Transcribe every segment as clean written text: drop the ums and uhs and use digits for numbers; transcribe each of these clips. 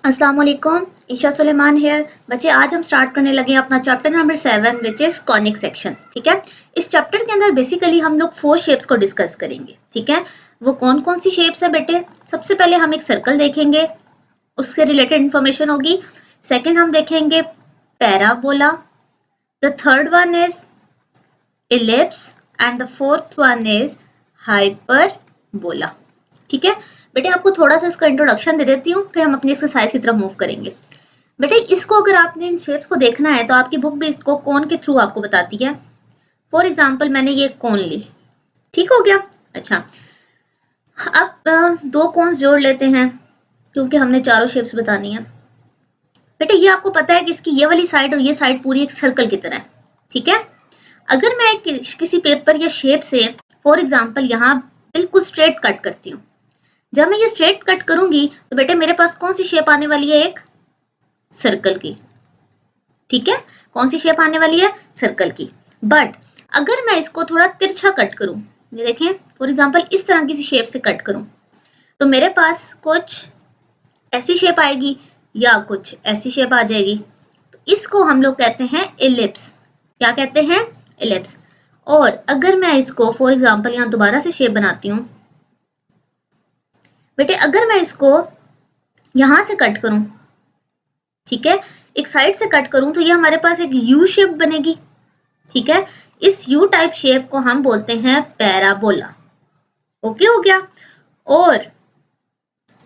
अस्सलाम वालेकुम, ईशा सुलेमान है। बच्चे आज हम स्टार्ट करने लगे हैं अपना chapter number 7 which is conic section. ठीक है, इस चैप्टर के अंदर बेसिकली हम लोग 4 शेप्स को डिस्कस करेंगे। ठीक है, वो कौन कौन सी शेप्स है बेटे? सबसे पहले हम एक सर्कल देखेंगे, उससे रिलेटेड इंफॉर्मेशन होगी। सेकंड हम देखेंगे parabola, the third one is ellipse and the fourth one is hyperbola. ठीक है बेटे, आपको थोड़ा सा इसका इंट्रोडक्शन दे देती हूँ, फिर हम अपनी एक्सरसाइज की तरफ मूव करेंगे। बेटे इसको अगर आपने इन शेप्स को देखना है तो आपकी बुक भी इसको कोन के थ्रू आपको बताती है। फॉर एग्जाम्पल मैंने ये कोन ली, ठीक हो गया। अच्छा, अब दो कोन्स जोड़ लेते हैं क्योंकि हमने चारों शेप्स बतानी है। बेटे ये आपको पता है कि इसकी ये वाली साइड और ये साइड पूरी एक सर्कल की तरह है। ठीक है, अगर मैं किसी पेपर या शेप से फॉर एग्जाम्पल यहाँ बिल्कुल स्ट्रेट कट करती हूँ, जब मैं ये स्ट्रेट कट करूंगी तो बेटे मेरे पास कौन सी शेप आने वाली है? एक सर्कल की। ठीक है, कौन सी शेप आने वाली है? सर्कल की। बट अगर मैं इसको थोड़ा तिरछा कट करूं, ये देखें फॉर एग्जांपल इस तरह की शेप से कट करूं, तो मेरे पास कुछ ऐसी शेप आएगी या कुछ ऐसी शेप आ जाएगी। तो इसको हम लोग कहते हैं इलिप्स। क्या कहते हैं? इलिप्स। और अगर मैं इसको फॉर एग्जांपल यहाँ दोबारा से शेप बनाती हूँ बेटे, अगर मैं इसको यहां से कट करूं, ठीक है, एक साइड से कट करूं, तो ये हमारे पास एक यू शेप बनेगी। ठीक है, इस यू टाइप शेप को हम बोलते हैं पैराबोला। ओके हो गया। और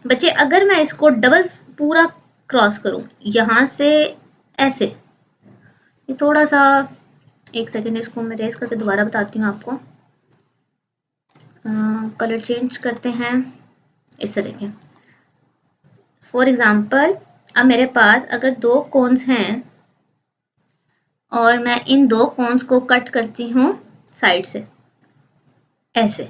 बच्चे अगर मैं इसको डबल पूरा क्रॉस करूं यहां से ऐसे, ये थोड़ा सा, एक सेकेंड इसको मैं रेस करके दोबारा बताती हूँ आपको। कलर चेंज करते हैं, इससे देखें। फॉर एग्जाम्पल अब मेरे पास अगर दो कोन्स हैं और मैं इन दो कोन्स को कट करती हूँ साइड से ऐसे,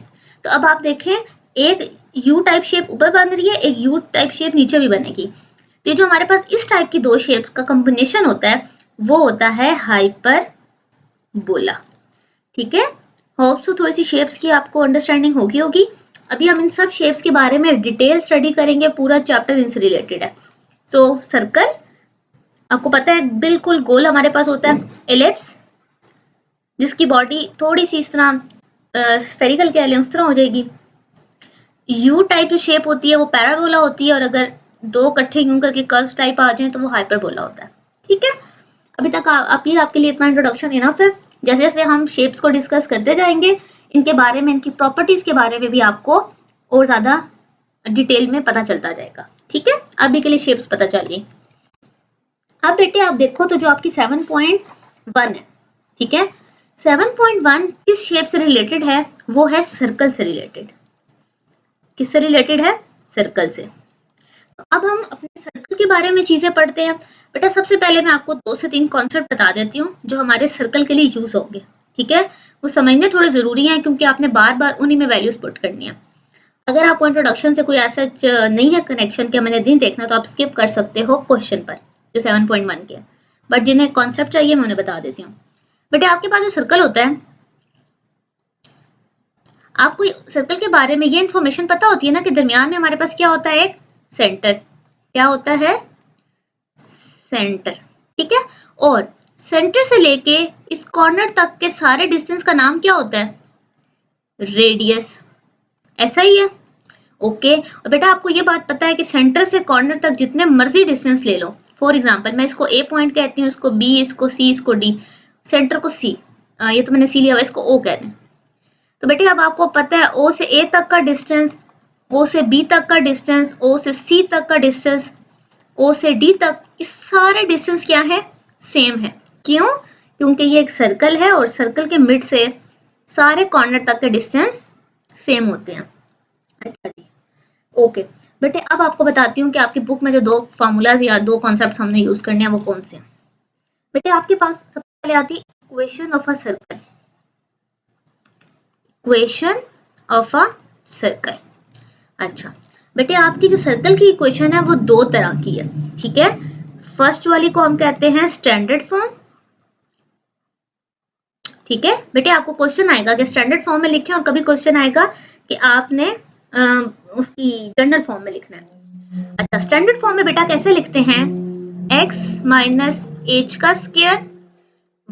तो अब आप देखें एक यू टाइप शेप ऊपर बन रही है, एक यू टाइप शेप नीचे भी बनेगी। तो ये जो हमारे पास इस टाइप की दो शेप्स का कॉम्बिनेशन होता है वो होता है हाइपरबोला। ठीक है, होप सो थोड़ी सी शेप्स की आपको अंडरस्टैंडिंग होगी। अभी हम इन सब शेप्स के बारे में डिटेल स्टडी करेंगे, पूरा चैप्टर इनसे रिलेटेड है। सो सर्कल आपको पता है बिल्कुल गोल हमारे पास होता है। एलिप्स जिसकी बॉडी थोड़ी सी इस तरह स्फेरिकल कह लें उस तरह हो जाएगी। यू टाइप जो शेप होती है वो पैराबोला होती है, और अगर दो इकट्ठे यूं करके कर्व्स टाइप आ जाए तो वो हाइपरबोला होता है। ठीक है, अभी तक आपके लिए इतना इंट्रोडक्शन इनफ है। जैसे जैसे हम शेप्स को डिस्कस करते जाएंगे, इनके बारे में, इनकी प्रॉपर्टीज के बारे में भी आपको और ज्यादा डिटेल में पता चलता जाएगा। ठीक है, अभी के लिए शेप्स पता चलिए। अब बेटे आप देखो तो जो आपकी 7.1 है, ठीक है, 7.1 किस शेप से रिलेटेड है? वो है सर्कल से रिलेटेड। किससे रिलेटेड है? सर्कल से। तो अब हम अपने सर्कल के बारे में चीजें पढ़ते हैं। बेटा सबसे पहले मैं आपको 2 से 3 कॉन्सेप्ट बता देती हूँ जो हमारे सर्कल के लिए यूज होंगे। ठीक है, वो समझने थोड़े जरूरी हैं क्योंकि आपने बार बार उन्हीं में वैल्यूज पुट करनी है। अगर आपको इंट्रोडक्शन से कोई ऐसा नहीं है कनेक्शन कि मैंने नहीं देखना, तो आप स्किप कर सकते हो क्वेश्चन पर जो 7.1 के है। बट जिन्हें कॉन्सेप्ट चाहिए मैं उन्हें बता देती हूँ। बेटे आपके पास जो सर्कल होता है, आपको सर्कल के बारे में ये इन्फॉर्मेशन पता होती है ना कि दरमियान में हमारे पास क्या होता है? एक सेंटर। क्या होता है? सेंटर। ठीक है, और सेंटर से लेके इस कॉर्नर तक के सारे डिस्टेंस का नाम क्या होता है? रेडियस। ऐसा ही है। ओके, और बेटा आपको ये बात पता है कि सेंटर से कॉर्नर तक जितने मर्जी डिस्टेंस ले लो, फॉर एग्जांपल मैं इसको ए पॉइंट कहती हूँ, इसको बी, इसको सी, इसको डी, सेंटर को सी, ये तो मैंने सी लिया हुआ, इसको ओ कहते हैं। तो बेटे अब आपको पता है ओ से ए तक का डिस्टेंस, ओ से बी तक का डिस्टेंस, ओ से सी तक का डिस्टेंस, ओ से डी तक, ये सारे डिस्टेंस क्या है? सेम है। क्यों? क्योंकि ये एक सर्कल है और सर्कल के मिड से सारे कॉर्नर तक के डिस्टेंस सेम होते हैं। अच्छा जी, ओके बेटे अब आपको बताती हूँ कि आपकी बुक में जो 2 फॉर्मूलाज या 2 कॉन्सेप्ट हमने यूज करने हैं वो कौन से हैं। बेटे आपके पास सबसे पहले आती है equation of a circle. Equation of a circle. अच्छा बेटे आपकी जो सर्कल की इक्वेशन है वो 2 तरह की है। ठीक है, फर्स्ट वाली को हम कहते हैं स्टैंडर्ड फॉर्म। ठीक है बेटे, आपको क्वेश्चन आएगा कि स्टैंडर्ड फॉर्म में लिखें, और कभी क्वेश्चन आएगा कि आपने उसकी जनरल फॉर्म में लिखना है। अच्छा, स्टैंडर्ड फॉर्म में बेटा कैसे लिखते हैं? x माइनस एच का स्क्वायर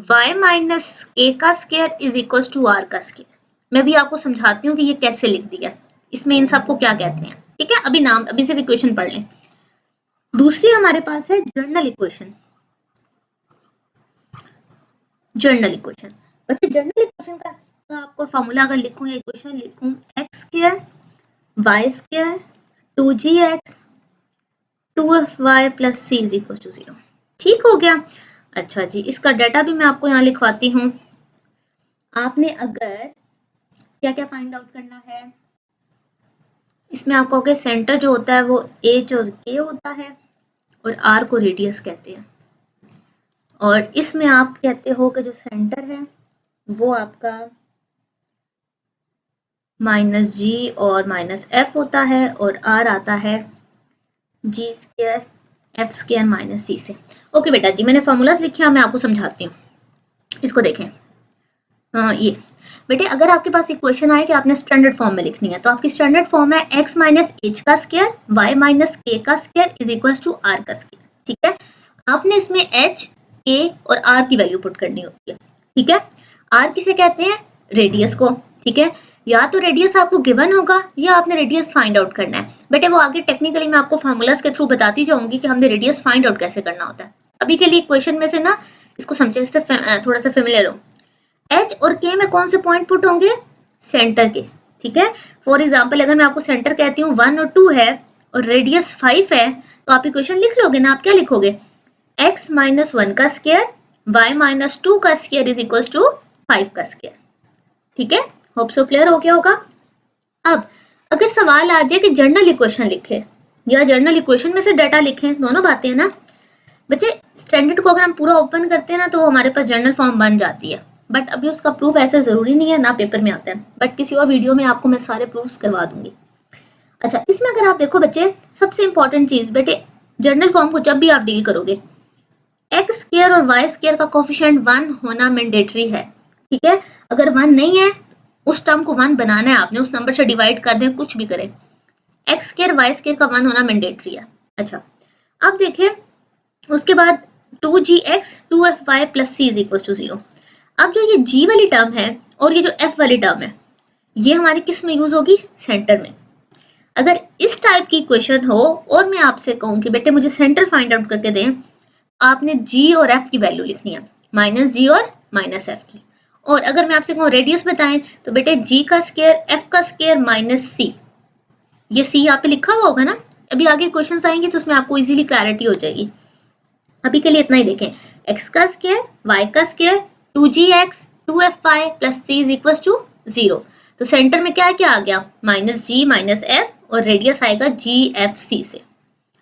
y माइनस ए का square is equal to r का स्क्वायर। मैं भी आपको समझाती हूँ कि ये कैसे लिख दिया, इसमें इन सबको क्या कहते हैं। ठीक है, अभी सिर्फ इक्वेशन पढ़ लें। दूसरी हमारे पास है जर्नल इक्वेशन। जर्नल इक्वेशन बच्चे, जर्नल इक्वेशन का आपको फॉर्मूला अगर लिखूं या इक्वेशन लिखूं, x square y square 2gx 2fy plus C is equal to 0। ठीक हो गया। अच्छा जी, इसका डाटा भी मैं आपको यहाँ लिखवाती हूँ। आपने अगर क्या क्या फाइंड आउट करना है, इसमें आप कहोगे सेंटर जो होता है वो एच और के होता है और आर को रेडियस कहते हैं, और इसमें आप कहते हो कि जो सेंटर है वो आपका माइनस जी और माइनस एफ होता है और आर आता है जी स्क्वायर एफ स्क्वायर माइनस सी से। ओके बेटा जी, मैंने फॉर्मूलाज लिखे हैं, मैं आपको समझाती हूँ। इसको देखें। ये बेटे, अगर आपके पास इक्वेशन आए कि आपने स्टैंडर्ड फॉर्म में लिखनी है, तो आपकी स्टैंडर्ड फॉर्म है x माइनस एच का स्क्वायर y माइनस के का square is equal to r का स्क्वायर। ठीक है, आपने इसमें h, k और r की वैल्यू पुट करनी होती है। ठीक है, r किसे कहते हैं? रेडियस को। ठीक है, या तो रेडियस आपको गिवन होगा या आपने रेडियस फाइंड आउट करना है। बेटे वो आगे टेक्निकली मैं आपको फॉर्मूलाज के थ्रू बताती जाऊंगी कि हमने रेडियस फाइंड आउट कैसे करना होता है। अभी के लिए इक्वेशन में से ना इसको समझे, इससे थोड़ा सा फेमिलियर हो। एच और के में कौन से पॉइंट पुट होंगे? सेंटर के। ठीक है, फॉर एग्जाम्पल अगर मैं आपको सेंटर कहती हूँ 1 और 2 है और रेडियस 5 है, तो आप इक्वेशन लिख लोगे ना। आप क्या लिखोगे? x माइनस 1 का स्क्वायर y माइनस 2 का स्क्वायर इज इक्वल टू 5 का स्क्वायर। ठीक है, होप सो क्लियर हो गया होगा। अब अगर सवाल आ जाए कि जर्नल इक्वेशन लिखे या जर्नल इक्वेशन में से डाटा लिखें, दोनों बातें हैं ना बच्चे। स्टैंडर्ड को अगर हम पूरा ओपन करते हैं ना, तो हमारे पास जर्नल फॉर्म बन जाती है, बट अभी उसका प्रूफ ऐसा जरूरी नहीं है, ना पेपर में आता है, बट किसी और वीडियो में आपको मैं सारे प्रूफ्स करवा दूंगी। अच्छा, इसमें अगर आप देखो बच्चे, सबसे इंपॉर्टेंट चीज बेटे, जर्नल फॉर्म को जब भी आप डील करोगे, एक्स स्क्वायर और वाई स्क्वायर का कोफिशिएंट 1 होना मैंडेटरी है। ठीक है, अगर 1 नहीं है, उस टर्म को 1 बनाना है आपने, उस नंबर से डिवाइड कर दें, कुछ भी करें, एक्स स्क्वायर वाई स्क्वायर का 1 होना मैंडेटरी है। अच्छा, अब देखिए उसके बाद 2gx 2fy plus C is equal to 0। अब जो ये g वाली टर्म है और ये जो f वाली टर्म है, ये हमारी किस में यूज होगी? सेंटर में। अगर इस टाइप की क्वेश्चन हो और मैं आपसे कहूं कि बेटे मुझे सेंटर फाइंड आउट करके दें, आपने g और f की वैल्यू लिखनी है, माइनस g और माइनस f की। और अगर मैं आपसे कहूँ रेडियस बताएं, तो बेटे g का स्क्वायर f का स्क्वायर माइनस c, ये c यहाँ पे लिखा हुआ होगा ना। अभी आगे क्वेश्चंस आएंगे तो उसमें आपको इजीली क्लैरिटी हो जाएगी। अभी के लिए इतना ही देखें, x का स्क्वायर y का square 2gx 2fy plus c is equal to 0। तो सेंटर में क्या क्या आ गया? माइनस g माइनस f और रेडियस आएगा gfc से।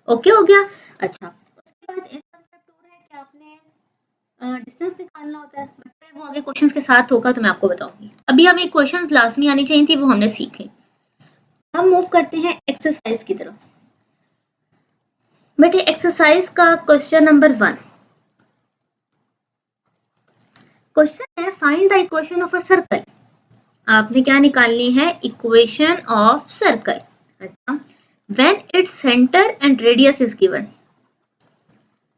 ओके हो गया। अच्छा, उसके बाद एक कांसेप्ट और है कि आपने डिस्टेंस निकालना होता है, बट वो आगे क्वेश्चंस के साथ होगा तो मैं आपको बताऊंगी। अभी हमें क्वेश्चंस लाजमी आनी चाहिए थी, वो हमने सीखे। हम मूव करते हैं एक्सरसाइज की तरफ। बेटे एक्सरसाइज का क्वेश्चन नंबर 1, क्वेश्चन है find the equation of a circle. आपने क्या निकालनी है? Equation of circle. अच्छा, when it's centre and radius is given,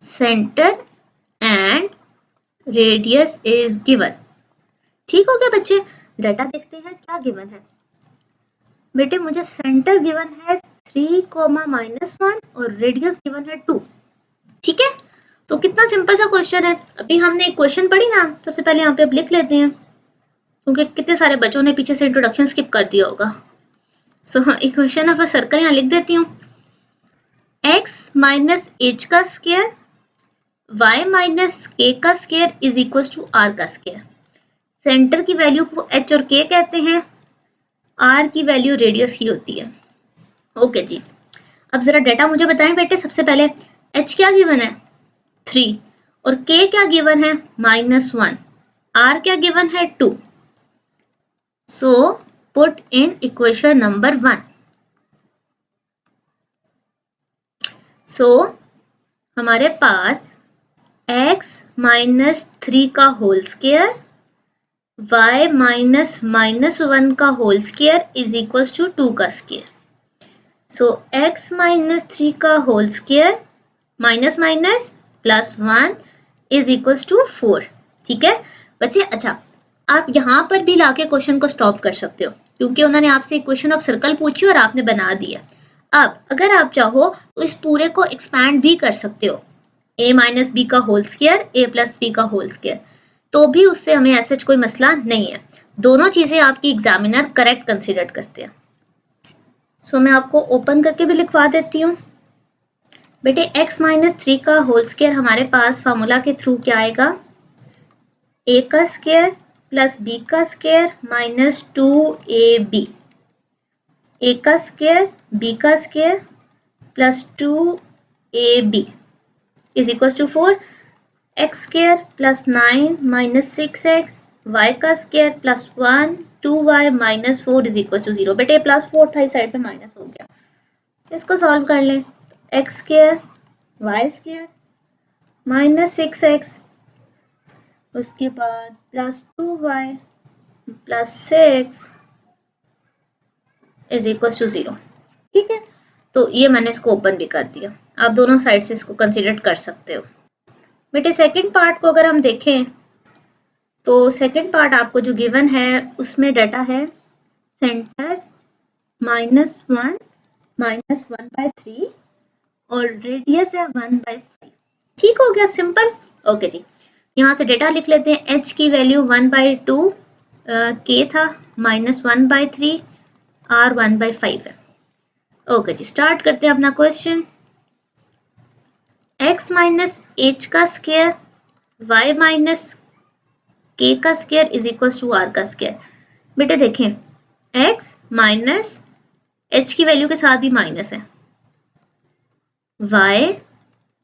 centre and radius is given. ठीक हो गया बच्चे, डाटा देखते हैं क्या गिवन है। बेटे मुझे सेंटर गिवन है 3,-1 और रेडियस गिवन है 2। ठीक है, तो कितना सिंपल सा क्वेश्चन है। अभी हमने एक क्वेश्चन पढ़ी ना, सबसे पहले यहाँ पे अब लिख लेते हैं, क्योंकि कितने सारे बच्चों ने पीछे से इंट्रोडक्शन स्किप कर दिया होगा। So equation of a circle यहाँ लिख देती हूँ, x माइनस एच का स्क्वायर y माइनस के का square is equal to r का स्क्वायर। सेंटर की वैल्यू को h और k कहते हैं, r की वैल्यू रेडियस की होती है। ओके जी, अब जरा डेटा मुझे बताएं बेटे। सबसे पहले h क्या गिवन है? 3 और k क्या गिवन है? -1, r क्या गिवन है? 2। So put in equation number 1। सो हमारे पास x माइनस 3 का होल स्क्वायर y माइनस -1 का whole square is equal to 2 का स्क्वायर। सो x माइनस 3 का whole square minus minus plus 1 is equals to 4। ठीक है बच्चे। अच्छा, आप यहाँ पर भी लाके क्वेश्चन को स्टॉप कर सकते हो, क्योंकि उन्होंने आपसे इक्वेशन ऑफ सर्कल पूछी और आपने बना दिया। अब अगर आप चाहो तो इस पूरे को एक्सपैंड भी कर सकते हो, a माइनस बी का whole square a plus b का होल स्क्वायर, तो भी उससे हमें ऐसा कोई मसला नहीं है। दोनों चीजें आपकी एग्जामिनर करेक्ट कंसीडर करते हैं। सो मैं आपको ओपन करके भी लिखवा देती हूँ। बेटे x माइनस 3 का होल स्क्वायर हमारे पास फार्मूला के थ्रू क्या आएगा, a का स्क्वायर प्लस b का स्क्वायर माइनस 2ab, a का स्क्वायर b का square plus 2ab is equal to 4, x square plus 9 minus 6x, y का square plus 1 2y minus 4 is equal to 0। बेटे plus 4 था, इस साइड पे minus हो गया, इसको सॉल्व कर लें। x square y square minus 6x, उसके बाद plus 2y plus 6 is equal to 0। ठीक है, तो ये मैंने इसको ओपन भी कर दिया, आप दोनों साइड से इसको कंसीडर कर सकते हो। बेटे सेकंड पार्ट को अगर हम देखें तो सेकंड पार्ट आपको जो गिवन है उसमें डाटा है सेंटर -1 -1/3 और रेडियस है 1/5। ठीक हो गया, सिंपल। ओके जी, यहाँ से डेटा लिख लेते हैं। h की वैल्यू 1/2 k था, -1/3 r 1/5 है। ओके जी, स्टार्ट करते हैं अपना क्वेश्चन। x माइनस h का स्क्वायर y माइनस k का square is equal to r का स्क्वायर। बेटे देखें, x माइनस h की वैल्यू के साथ ही माइनस है, y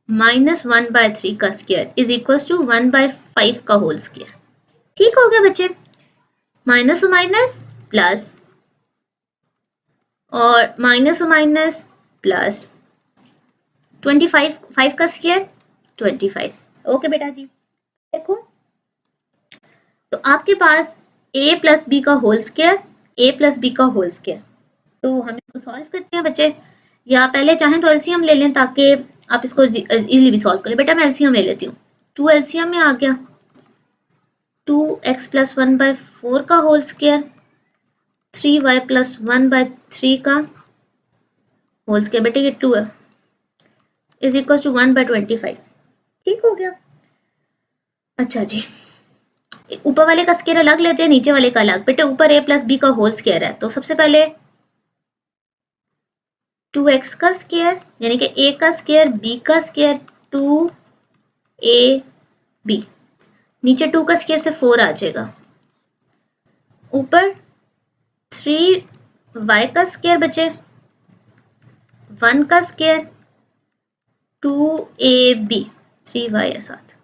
माइनस 1/3 का स्क्वायर इज इक्वल टू 1/5 का होल स्क्वायर। ठीक हो गया बच्चे, माइनस और माइनस प्लस और माइनस प्लस 25, 5 का स्क्वायर 25। ओके बेटा जी, देखो तो आपके पास a प्लस बी का whole square, a plus b का होल स्क्वायर, तो हम इसको सॉल्व करते हैं बच्चे। या पहले चाहें तो एलसीएम ले लें ताकि आप इसको इजीली भी सॉल्व करें। बेटा मैं एलसीएम ले लेती हूँ, 2 एलसीएम में आ गया, 2x प्लस 1/4 का होल स्क्वायर, 3y प्लस 1/3 का होल स्क्वायर, बेटे ये 2 है, इज इक्वल टू 1/25। ठीक हो गया। अच्छा जी, ऊपर वाले का स्क्वायर अलग लेते हैं, नीचे वाले का अलग। बेटे ऊपर a प्लस बी का होल स्क्वायर है, तो सबसे पहले 2x का स्क्वायर यानी कि a का स्क्वायर b का स्क्वायर 2ab, नीचे 2 का स्क्वायर से 4 आ जाएगा, ऊपर 3y का स्क्वायर बचे, 1 का स्क्वायर 2ab 3y है साथ।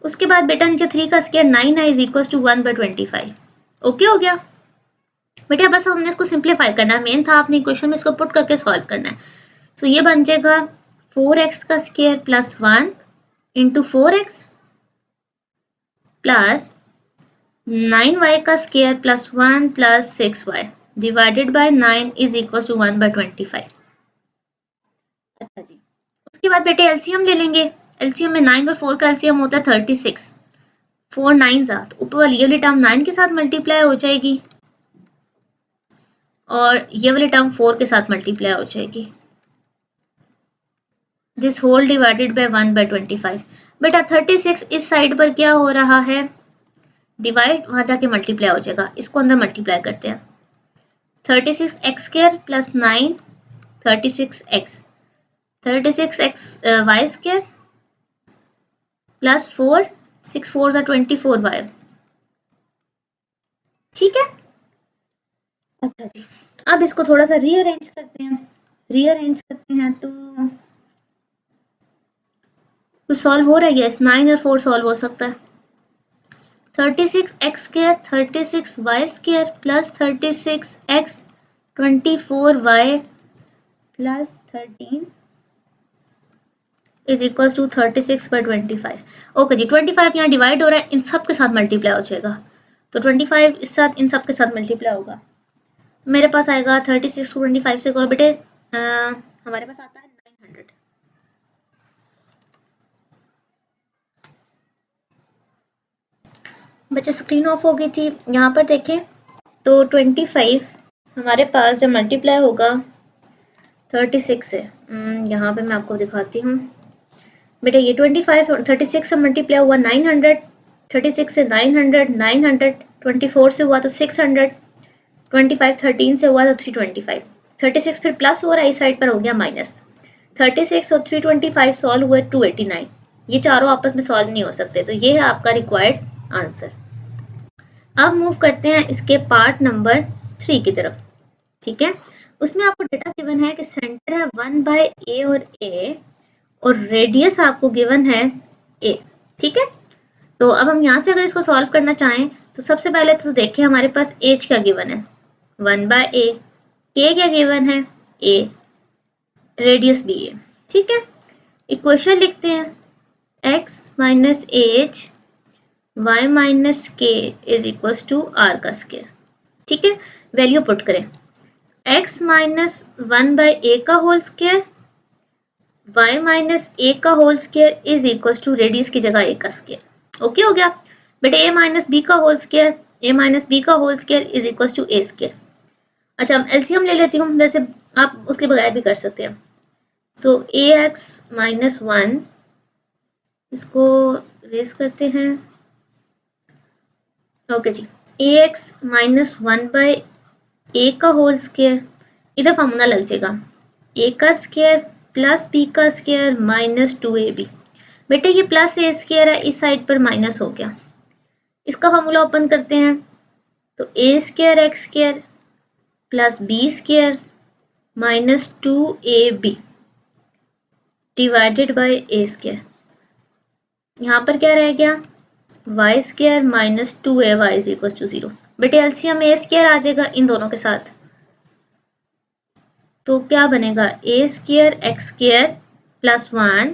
उसके बाद बेटा नीचे 3 का स्क्वायर 9 है, इज इक्वल टू 1/25। ओके हो गया बेटा, बस हमने इसको सिंप्लीफाई करना है, मेन था आपने क्वेश्चन में इसको पुट करके सॉल्व करना है। सो ये बन जाएगा 4x का square plus 1 into 4x plus 9y का square plus 1 plus 6y divided by 9 is equal to 1/25। अच्छा जी, उसके बाद बेटे एलसीएम ले लेंगे। एलसीएम में 9 और 4 का एलसीएम होता है 36, 4 9 साथ, ऊपर वाली ये वाली टर्म 9 के साथ मल्टीप्लाई हो जाएगी और ये वाली टर्म 4 के साथ मल्टीप्लाई हो जाएगी, दिस होल डिवाइडेड बाय 1/25। बेटा 36 इस साइड पर क्या हो रहा है, डिवाइड वहां जाके मल्टीप्लाई हो जाएगा, इसको अंदर मल्टीप्लाई करते हैं। 36x square plus 9 36x, 36x y square plus 4 6 4 24y। ठीक है। अच्छा जी, अब इसको थोड़ा सा रीअरेंज करते हैं तो सॉल्व हो रहा है। यस, 9 और 4 सॉल्व हो सकता है। 36x square 36y square plus 36x 24y plus 13 is equal to 36/25। Okay जी, 25 यहाँ डिवाइड हो रहा है, इन सब के साथ मल्टीप्लाई हो जाएगा, तो 25 इस साथ इन सब के साथ मल्टीप्लाई होगा, मेरे पास आएगा 36 को 25 से करो बेटे, हमारे पास आता है 900। बच्चे स्क्रीन ऑफ हो गई थी। यहाँ पर देखें तो 25 हमारे पास जब मल्टीप्लाई होगा 36 से, यहाँ पे मैं आपको दिखाती हूँ बेटा, ये 25 और 36 से मल्टीप्लाई हुआ 900, 36 से 900, 900 24 से हुआ तो 600, 25 13 से हुआ तो 325, 36 फिर प्लस हो रहा है, इस साइड पर हो गया माइनस। 36 और 325 सॉल्व हुए 289। ये चारों आपस में सॉल्व नहीं हो सकते, तो ये है आपका रिक्वायर्ड आंसर। अब मूव करते हैं इसके पार्ट नंबर 3 की तरफ। ठीक है, उसमें आपको डेटा गिवन है कि सेंटर है 1/a और रेडियस आपको गिवन है a। ठीक है, तो अब हम यहाँ से अगर इसको सॉल्व करना चाहें तो सबसे पहले तो देखें हमारे पास एज क्या गिवन है 1/a, k क्या गिवन है a, रेडियस भी a। ठीक है, इक्वेशन लिखते हैं x minus h y minus k is equal to r का स्क्वायर। ठीक है, वैल्यू पुट करें x माइनस 1/a का whole square, y minus a का whole square is equal to radius की जगह a का स्क्वायर। ओके हो गया बेटे, a माइनस b का whole square, a minus b का whole square is equal to a square. अच्छा, एलसीएम ले लेती हूँ, वैसे आप उसके बगैर भी कर सकते हैं। सो ax माइनस 1, इसको रेस करते हैं। ओके जी, ax माइनस 1/a का होल स्क्वायर, इधर फार्मूला लग जाएगा a का स्क्वायर प्लस b का स्क्वायर माइनस 2ab। बेटे ये प्लस a स्क्वायर है, इस साइड पर माइनस हो गया। इसका फार्मूला ओपन करते हैं तो a square x square plus b square minus 2ab divided by a square. यहाँ पर क्या रह गया y square minus 2ay is equal to 0। बेटे एलसीएम a स्क्वायर आ जाएगा इन दोनों के साथ, तो क्या बनेगा a square x square plus 1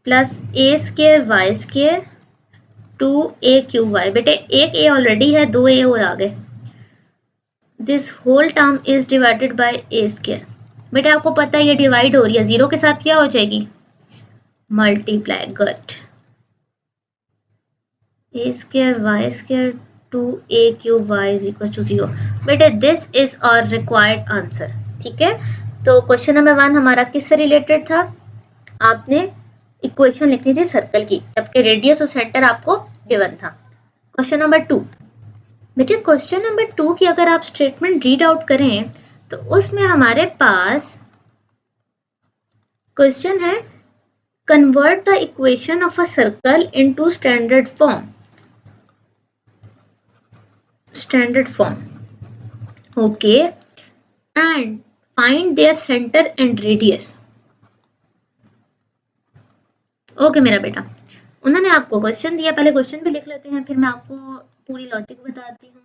plus a square y square 2a³ बेटे एक a ऑलरेडी है, 2a और आ गए। This whole term is divided by a square. बेटे आपको पता है ये डिवाइड हो रही है, 0 के साथ क्या हो जाएगी multiply. Good, a square y square 2a³ is equal to 0। बेटे this is our required answer. ठीक है, तो क्वेश्चन नंबर 1 हमारा किससे रिलेटेड था, आपने इक्वेशन लिखनी थी सर्कल की, जबकि रेडियस और सेंटर आपको गिवन था। क्वेश्चन नंबर 2, बेटे क्वेश्चन नंबर 2 की अगर आप स्टेटमेंट रीड आउट करें तो उसमें हमारे पास क्वेश्चन है convert the equation of a circle into standard form. Standard form, okay, and find their centre and radius. Okay मेरा बेटा, उन्होंने आपको क्वेश्चन दिया, पहले क्वेश्चन भी लिख लेते हैं, फिर मैं आपको पूरी लॉजिक बताती हूँ।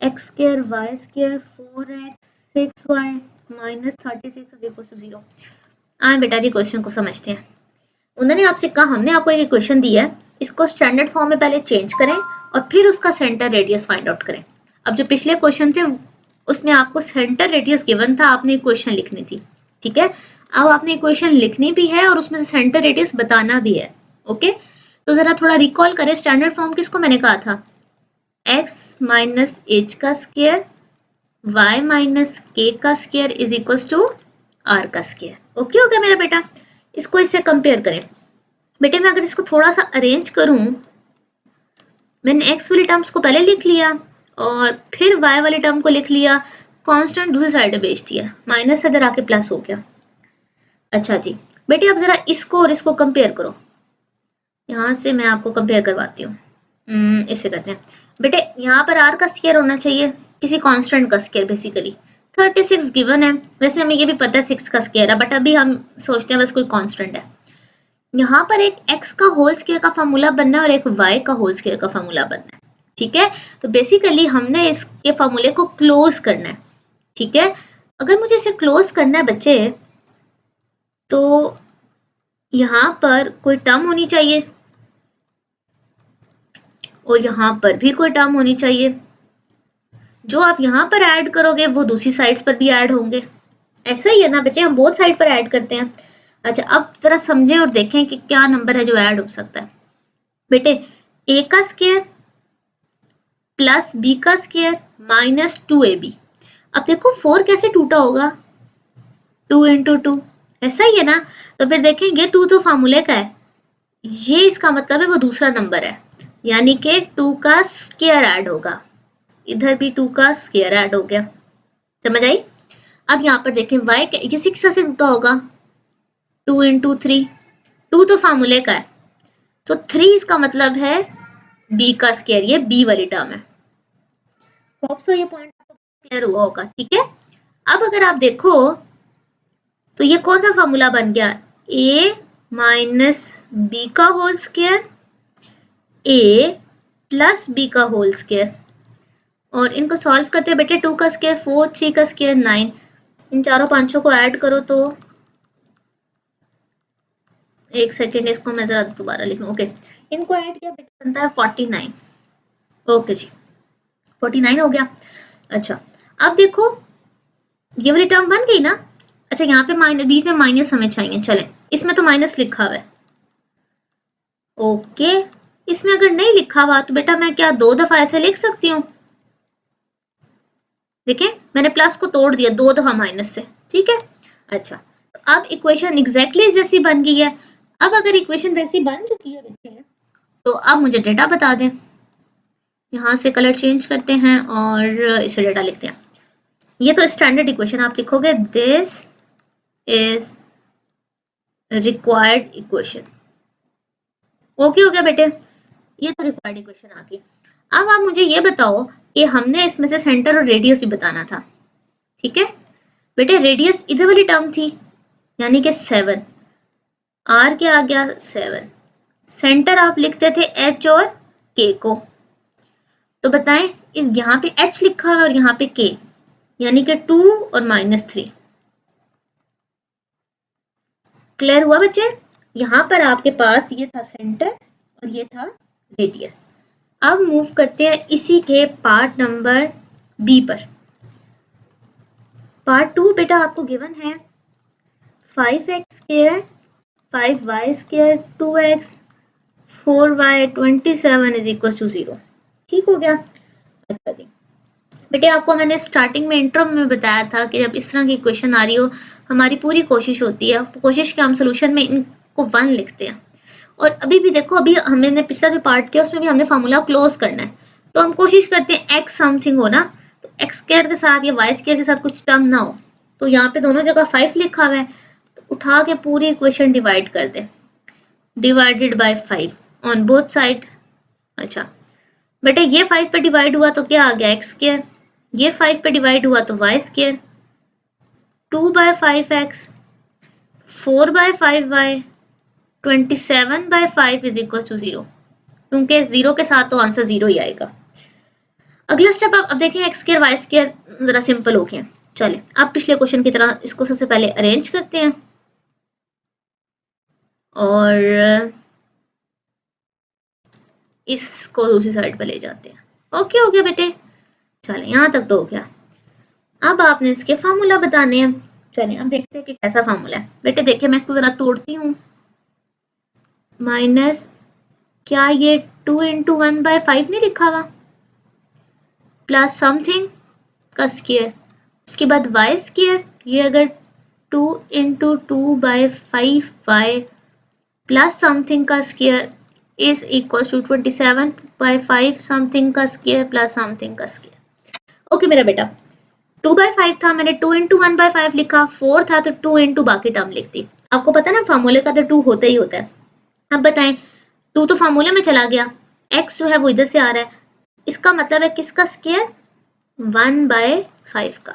X square y square 4x 6y minus 36 is equal to 0। आए बेटा जी क्वेश्चन को समझते हैं। उन्होंने आपसे कहा हमने आपको एक इक्वेशन दी है, इसको स्टैंडर्ड फॉर्म में पहले चेंज करें और फिर उसका सेंटर रेडियस फाइंड आउट करें। अब जो पिछले क्वेश्चन थे उसमें आपको सेंटर रेडियस गिवन था, आपने इक्वेशन लिखनी थी। ठीक है, अब आपने इक्वेशन लिखनी भी है और उसमें से सेंटर रेडियस बताना भी है। ओके, तो जरा थोड़ा रिकॉल करें स्टैंडर्ड फॉर्म किसको मैंने कहा था, x माइनस एच का स्क्वायर y माइनस के का square is equal to r का स्क्वायर। ओके हो गया मेरा बेटा, इसको इससे कंपेयर करें। बेटे मैं अगर इसको थोड़ा सा अरेंज करूं, मैंने x वाली टर्म्स को पहले लिख लिया और फिर y वाली टर्म को लिख लिया, कांस्टेंट दूसरी साइड भेज दिया, माइनस इधर आके प्लस हो गया। अच्छा जी बेटे, अब जरा इसको और इसको कंपेयर करो, यहाँ से मैं आपको कंपेयर करवाती हूँ। इसे करते हैं बेटे, यहाँ पर r का स्क्वायर होना चाहिए, किसी कांस्टेंट का स्क्वायर बेसिकली। 36 गिवन है, वैसे हमें ये भी पता है 6 का स्क्वायर है, बट अभी हम सोचते हैं बस कोई कांस्टेंट है। यहाँ पर एक x का होल स्क्वायर का फार्मूला बनना है और एक y का होल स्क्वायर का फार्मूला बनना है। ठीक है, तो बेसिकली हमने इसके फार्मूले को क्लोज करना है। ठीक है, अगर मुझे इसे क्लोज करना है बच्चे, तो यहाँ पर कोई टर्म होनी चाहिए और यहाँ पर भी कोई टर्म होनी चाहिए। जो आप यहाँ पर ऐड करोगे वो दूसरी साइड्स पर भी ऐड होंगे। ऐसा ही है ना बच्चे, हम बोथ साइड पर ऐड करते हैं। अच्छा, अब जरा समझें और देखें कि क्या नंबर है जो ऐड हो सकता है। बेटे a का स्क्वायर प्लस b का स्क्वायर माइनस 2ab। अब देखो 4 कैसे टूटा होगा, 2 इंटू 2, ऐसा ही है ना। तो फिर देखेंगे 2 तो फार्मूले का है, ये इसका मतलब है वो दूसरा नंबर है, यानी कि 2 का स्क्वायर ऐड होगा। इधर भी 2 का स्क्वायर ऐड हो गया, समझ आई। अब यहाँ पर देखें y ये 6 से टूटा होगा, 2 इंटू 3, 2 तो फार्मूले का है, तो 3 इसका मतलब है b का स्क्वायर, ये b वाली टर्म है। होप सो ये पॉइंट क्लियर हुआ होगा, ठीक है। अब अगर आप देखो तो ये कौन सा फॉर्मूला बन गया, a माइनस बी का whole square, a plus b का होल स्क्वायर, और इनको सॉल्व करते हैं बेटे, 2 का स्क्वायर 4, 3 का स्क्वायर 9, इन चारों पांचों को ऐड करो तो, एक सेकेंड इसको मैं जरा दोबारा लिख लूं, ओके, इनको ऐड किया बेटे बनता है 49। ओके जी, 49 हो गया। अच्छा, अब देखो ये वाली टर्म बन गई ना। अच्छा, यहाँ पे माइनस, बीच में माइनस हमें चाहिए, चले इसमें तो माइनस लिखा हुआ है, ओके। इसमें अगर नहीं लिखा हुआ तो बेटा मैं क्या 2 दफा ऐसे लिख सकती हूँ, देखिए मैंने प्लस को तोड़ दिया 2 दफा माइनस से, ठीक है। अच्छा, तो अब इक्वेशन एग्जैक्टली जैसी बन गई है। अब अगर इक्वेशन वैसी बन चुकी है बेटे, तो अब मुझे डेटा बता दें। यहाँ से कलर चेंज करते हैं और इसे डेटा लिखते हैं। ये तो स्टैंडर्ड इक्वेशन आप लिखोगे, this is required equation. Okay हो गया बेटे, ये तो रिक्वायर्ड इक्वेशन आ गई। अब आप मुझे ये बताओ कि हमने इसमें से सेंटर और रेडियस भी बताना था, ठीक है बेटे। रेडियस इधर वाली टर्म थी, यानी कि 7, आर क्या आ गया 7, सेंटर आप लिखते थे एच और के को, तो बताएं इस यहाँ पे एच लिखा है और यहाँ पे के, यानी कि 2 और -3। क्लियर हुआ बच्चे। यहाँ पर आपके पास ये था सेंटर और ये था रेडियस। अब मूव करते हैं इसी के पार्ट नंबर बी पर। पार्ट 2 बेटा आपको गिवन है 5x square 5y square 2x 4y 27 is equal to 0। ठीक हो गया। अच्छा जी बेटे, आपको मैंने स्टार्टिंग में इंट्रो में बताया था कि जब इस तरह की क्वेश्चन आ रही हो, हमारी पूरी कोशिश होती है, कोशिश की हम सोल्यूशन में इनको 1 लिखते हैं। और अभी भी देखो, अभी हमने पिछला जो पार्ट किया उसमें भी हमने फार्मूला क्लोज करना है, तो हम कोशिश करते हैं x समथिंग हो ना, तो x स्क्वायर के साथ या y स्क्वायर के साथ कुछ टर्म ना हो। तो यहाँ पे दोनों जगह 5 लिखा हुआ है, तो उठा के पूरी इक्वेशन डिवाइड कर दें, divided by 5 on both side. अच्छा बेटे, ये 5 पे डिवाइड हुआ तो क्या आ गया x स्क्वायर, ये 5 पे डिवाइड हुआ तो y square, 2/5x 4/5y 27/5 is equal to 0, क्योंकि 0 के साथ तो आंसर 0 ही आएगा। अगला स्टेप अब देखें, x स्क्वायर y स्क्वायर जरा सिंपल हो गया। चले अब पिछले क्वेश्चन की तरह इसको सबसे पहले अरेंज करते हैं और इसको दूसरी साइड पर ले जाते हैं। ओके हो गया बेटे, चले यहाँ तक तो हो गया। अब आपने इसके फार्मूला बताने हैं। चलिए अब देखते हैं कि कैसा फार्मूला है। बेटे देखिए, मैं इसको जरा तोड़ती हूँ। माइनस, क्या ये 2 इंटू 1/5 नहीं लिखा हुआ, प्लस समथिंग का स्क्वायर, उसके बाद y स्क्वायर, ये अगर 2 इंटू 2/5y प्लस समथिंग का square is equal to 27/5 something का स्क्वायर प्लस समथिंग का स्क्वायर। ओके मेरा बेटा, 2/5 था, मैंने 2 इंटू 1/5 लिखा, 4 था तो 2 इंटू बाकी टर्म लिखती। आपको पता है ना फार्मूले का तो 2 होता ही होता है। अब बताएं, 2 तो फार्मूले में चला गया, x जो है वो इधर से आ रहा है, इसका मतलब है किसका स्क्वायर, 1/5 का।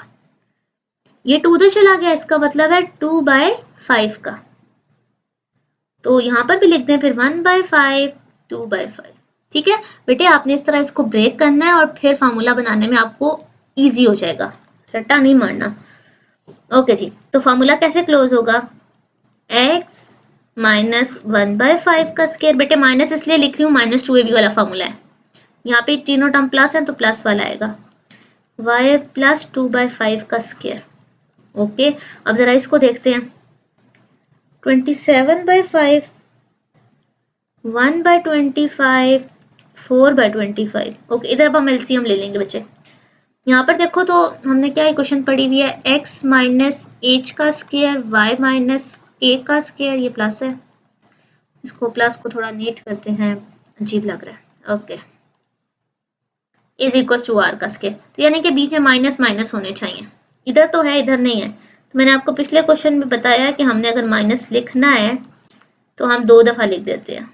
ये 2 उधर चला गया, इसका मतलब है 2/5 का। तो यहाँ पर भी लिख दें फिर 1/5 2/5। ठीक है बेटे, आपने इस तरह इसको ब्रेक करना है और फिर फार्मूला बनाने में आपको इजी हो जाएगा, रट्टा नहीं मारना। ओके जी, तो फार्मूला कैसे क्लोज होगा, x माइनस 1/5 का स्क्वायर। बेटे माइनस इसलिए लिख रही हूँ, -2ab वाला फार्मूला है, यहाँ पे तीनों टर्म प्लस है तो प्लस वाला आएगा, y प्लस 2/5 का स्क्वायर। ओके, अब जरा इसको देखते हैं। 27/5, 1/25, 4/25। ओके, इधर अब हम एलसीएम ले लेंगे बच्चे। यहाँ पर देखो तो हमने क्या इक्वेशन पढ़ी हुई है, x माइनस एच का स्क्वायर y माइनस के का स्क्वायर, ये प्लस है, इसको प्लस को थोड़ा नीट करते हैं, अजीब लग रहा है। Okay, is equal to r का स्क्वायर, तो यानी कि बीच में माइनस माइनस होने चाहिए, इधर तो है इधर नहीं है। तो मैंने आपको पिछले क्वेश्चन में बताया कि हमने अगर माइनस लिखना है तो हम 2 दफा लिख देते हैं।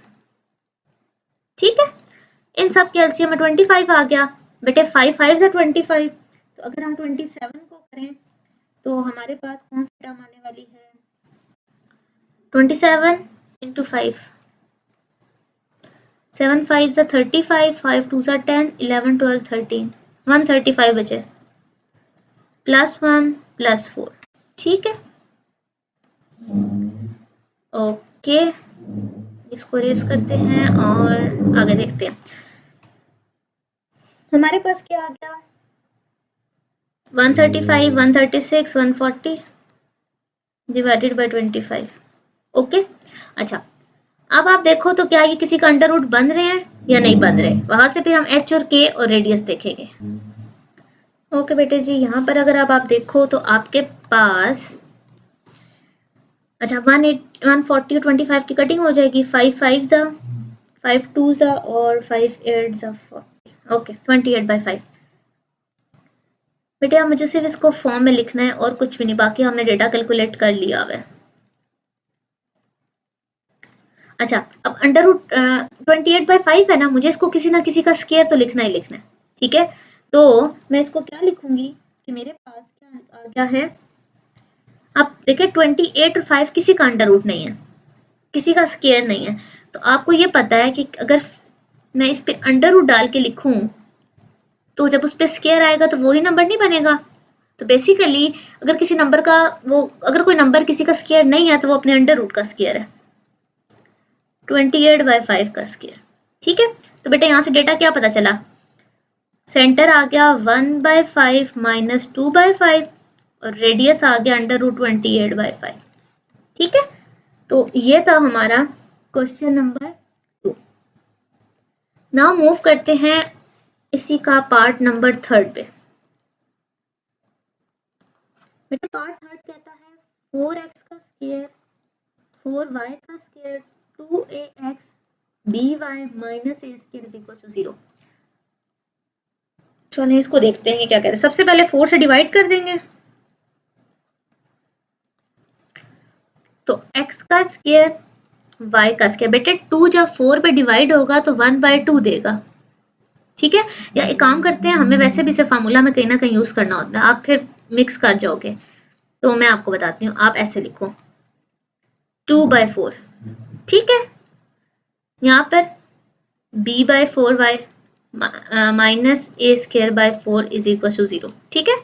ठीक है, इन सब के एलसीएम में 25 आ गया बेटे, 5 5 है 25। तो अगर हम 27 को करें तो हमारे पास कौन सी टर्म आने वाली है, 27 इंटू 5, 7 5 सा 35, 5 2 सा 10, 11 12 13, 135 बचे, +1 +4। ठीक है, ओके, इसको रेस करते हैं और आगे देखते हैं। हमारे पास क्या आ गया, 135, 136, 140 डिवाइडेड बाय 25। ओके, अच्छा, अब आप देखो तो क्या ये किसी का अंडर रूट बन रहे हैं या नहीं बन रहे, वहां से फिर हम एच और के और रेडियस देखेंगे। ओके बेटे जी, यहाँ पर अगर आप देखो तो आपके पास, अच्छा, 140 और 25 की कटिंग हो जाएगी, 5 5 ज़ा 5 2 ज़ा और 5 8 ज़ा 40। ओके, 28/5। बेटे अब मुझे सिर्फ इसको फॉर्म में लिखना है और कुछ भी नहीं, बाकी हमने डेटा कैलकुलेट कर लिया हुआ है। अच्छा, अब अंडर रूट 28/5 है ना, मुझे इसको किसी ना किसी का स्क्वायर तो लिखना ही लिखना है। ठीक है, तो मैं इसको क्या लिखूंगी कि मेरे पास क्या आ गया है, आप देखिए 28 और 5 किसी का अंडर रूट नहीं है, किसी का स्क्वायर नहीं है। तो आपको ये पता है कि अगर मैं इस पे अंडर रूट डाल के लिखूं तो जब उस पे स्क्वायर आएगा तो वही नंबर नहीं बनेगा। तो बेसिकली अगर किसी नंबर का वो, अगर कोई नंबर किसी का स्क्वायर नहीं है तो वो अपने अंडर रूट का स्क्वायर है, 28/5 का स्क्वायर। ठीक है, तो बेटा यहाँ से डेटा क्या पता चला, सेंटर आ गया 1/5 माइनस 2/5 और रेडियस आ गया अंडर रूट 28/5। ठीक है, तो ये था हमारा क्वेश्चन नंबर 2। नाउ मूव करते हैं इसी का पार्ट नंबर 3 पे। बेटा पार्ट 3 कहता है 4x का स्क्वायर 4y का square 2ax by minus a square is equal to 0। चलिए इसको देखते हैं क्या कहते हैं। सबसे पहले 4 से डिवाइड कर देंगे, तो x का स्क्वायर y का स्क्वायर, बेटे 2 जब 4 पे डिवाइड होगा तो 1/2 देगा। ठीक है, या एक काम करते हैं, हमें वैसे भी इसे फार्मूला में कहीं ना कहीं यूज करना होता है, आप फिर मिक्स कर जाओगे, तो मैं आपको बताती हूँ, आप ऐसे लिखो 2/4। ठीक है, यहाँ पर b/4y minus a square by 4 is equal to 0। ठीक है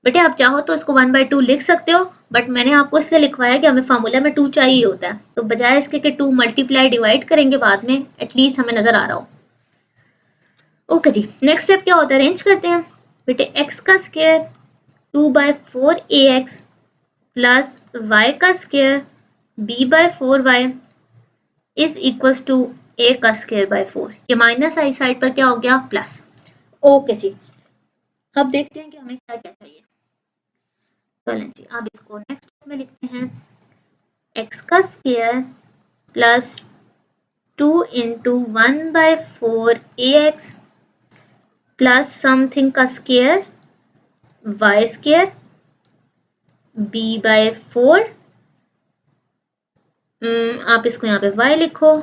बेटे, आप चाहो तो इसको 1/2 लिख सकते हो, बट मैंने आपको इसलिए लिखवाया कि हमें फार्मूला में 2 चाहिए होता है, तो बजाय इसके कि 2 मल्टीप्लाई डिवाइड करेंगे बाद में, एटलीस्ट हमें नजर आ रहा हो। ओके जी, नेक्स्ट स्टेप क्या होता है, अरेंज करते हैं। बेटे x का स्क्वायर 2/4ax प्लस y का square b/4y is equal to a का स्क्वायर बाय 4। ये माइनस आई साइड पर क्या हो गया, प्लस। ओके जी, अब देखते हैं कि हमें क्या क्या चाहिए। चलें जी, अब इसको नेक्स्ट स्टेप में लिखते हैं, x का square plus 2 into 1/4ax plus something का स्क्वायर y स्क्वायर b/4, आप इसको यहाँ पे y लिखो,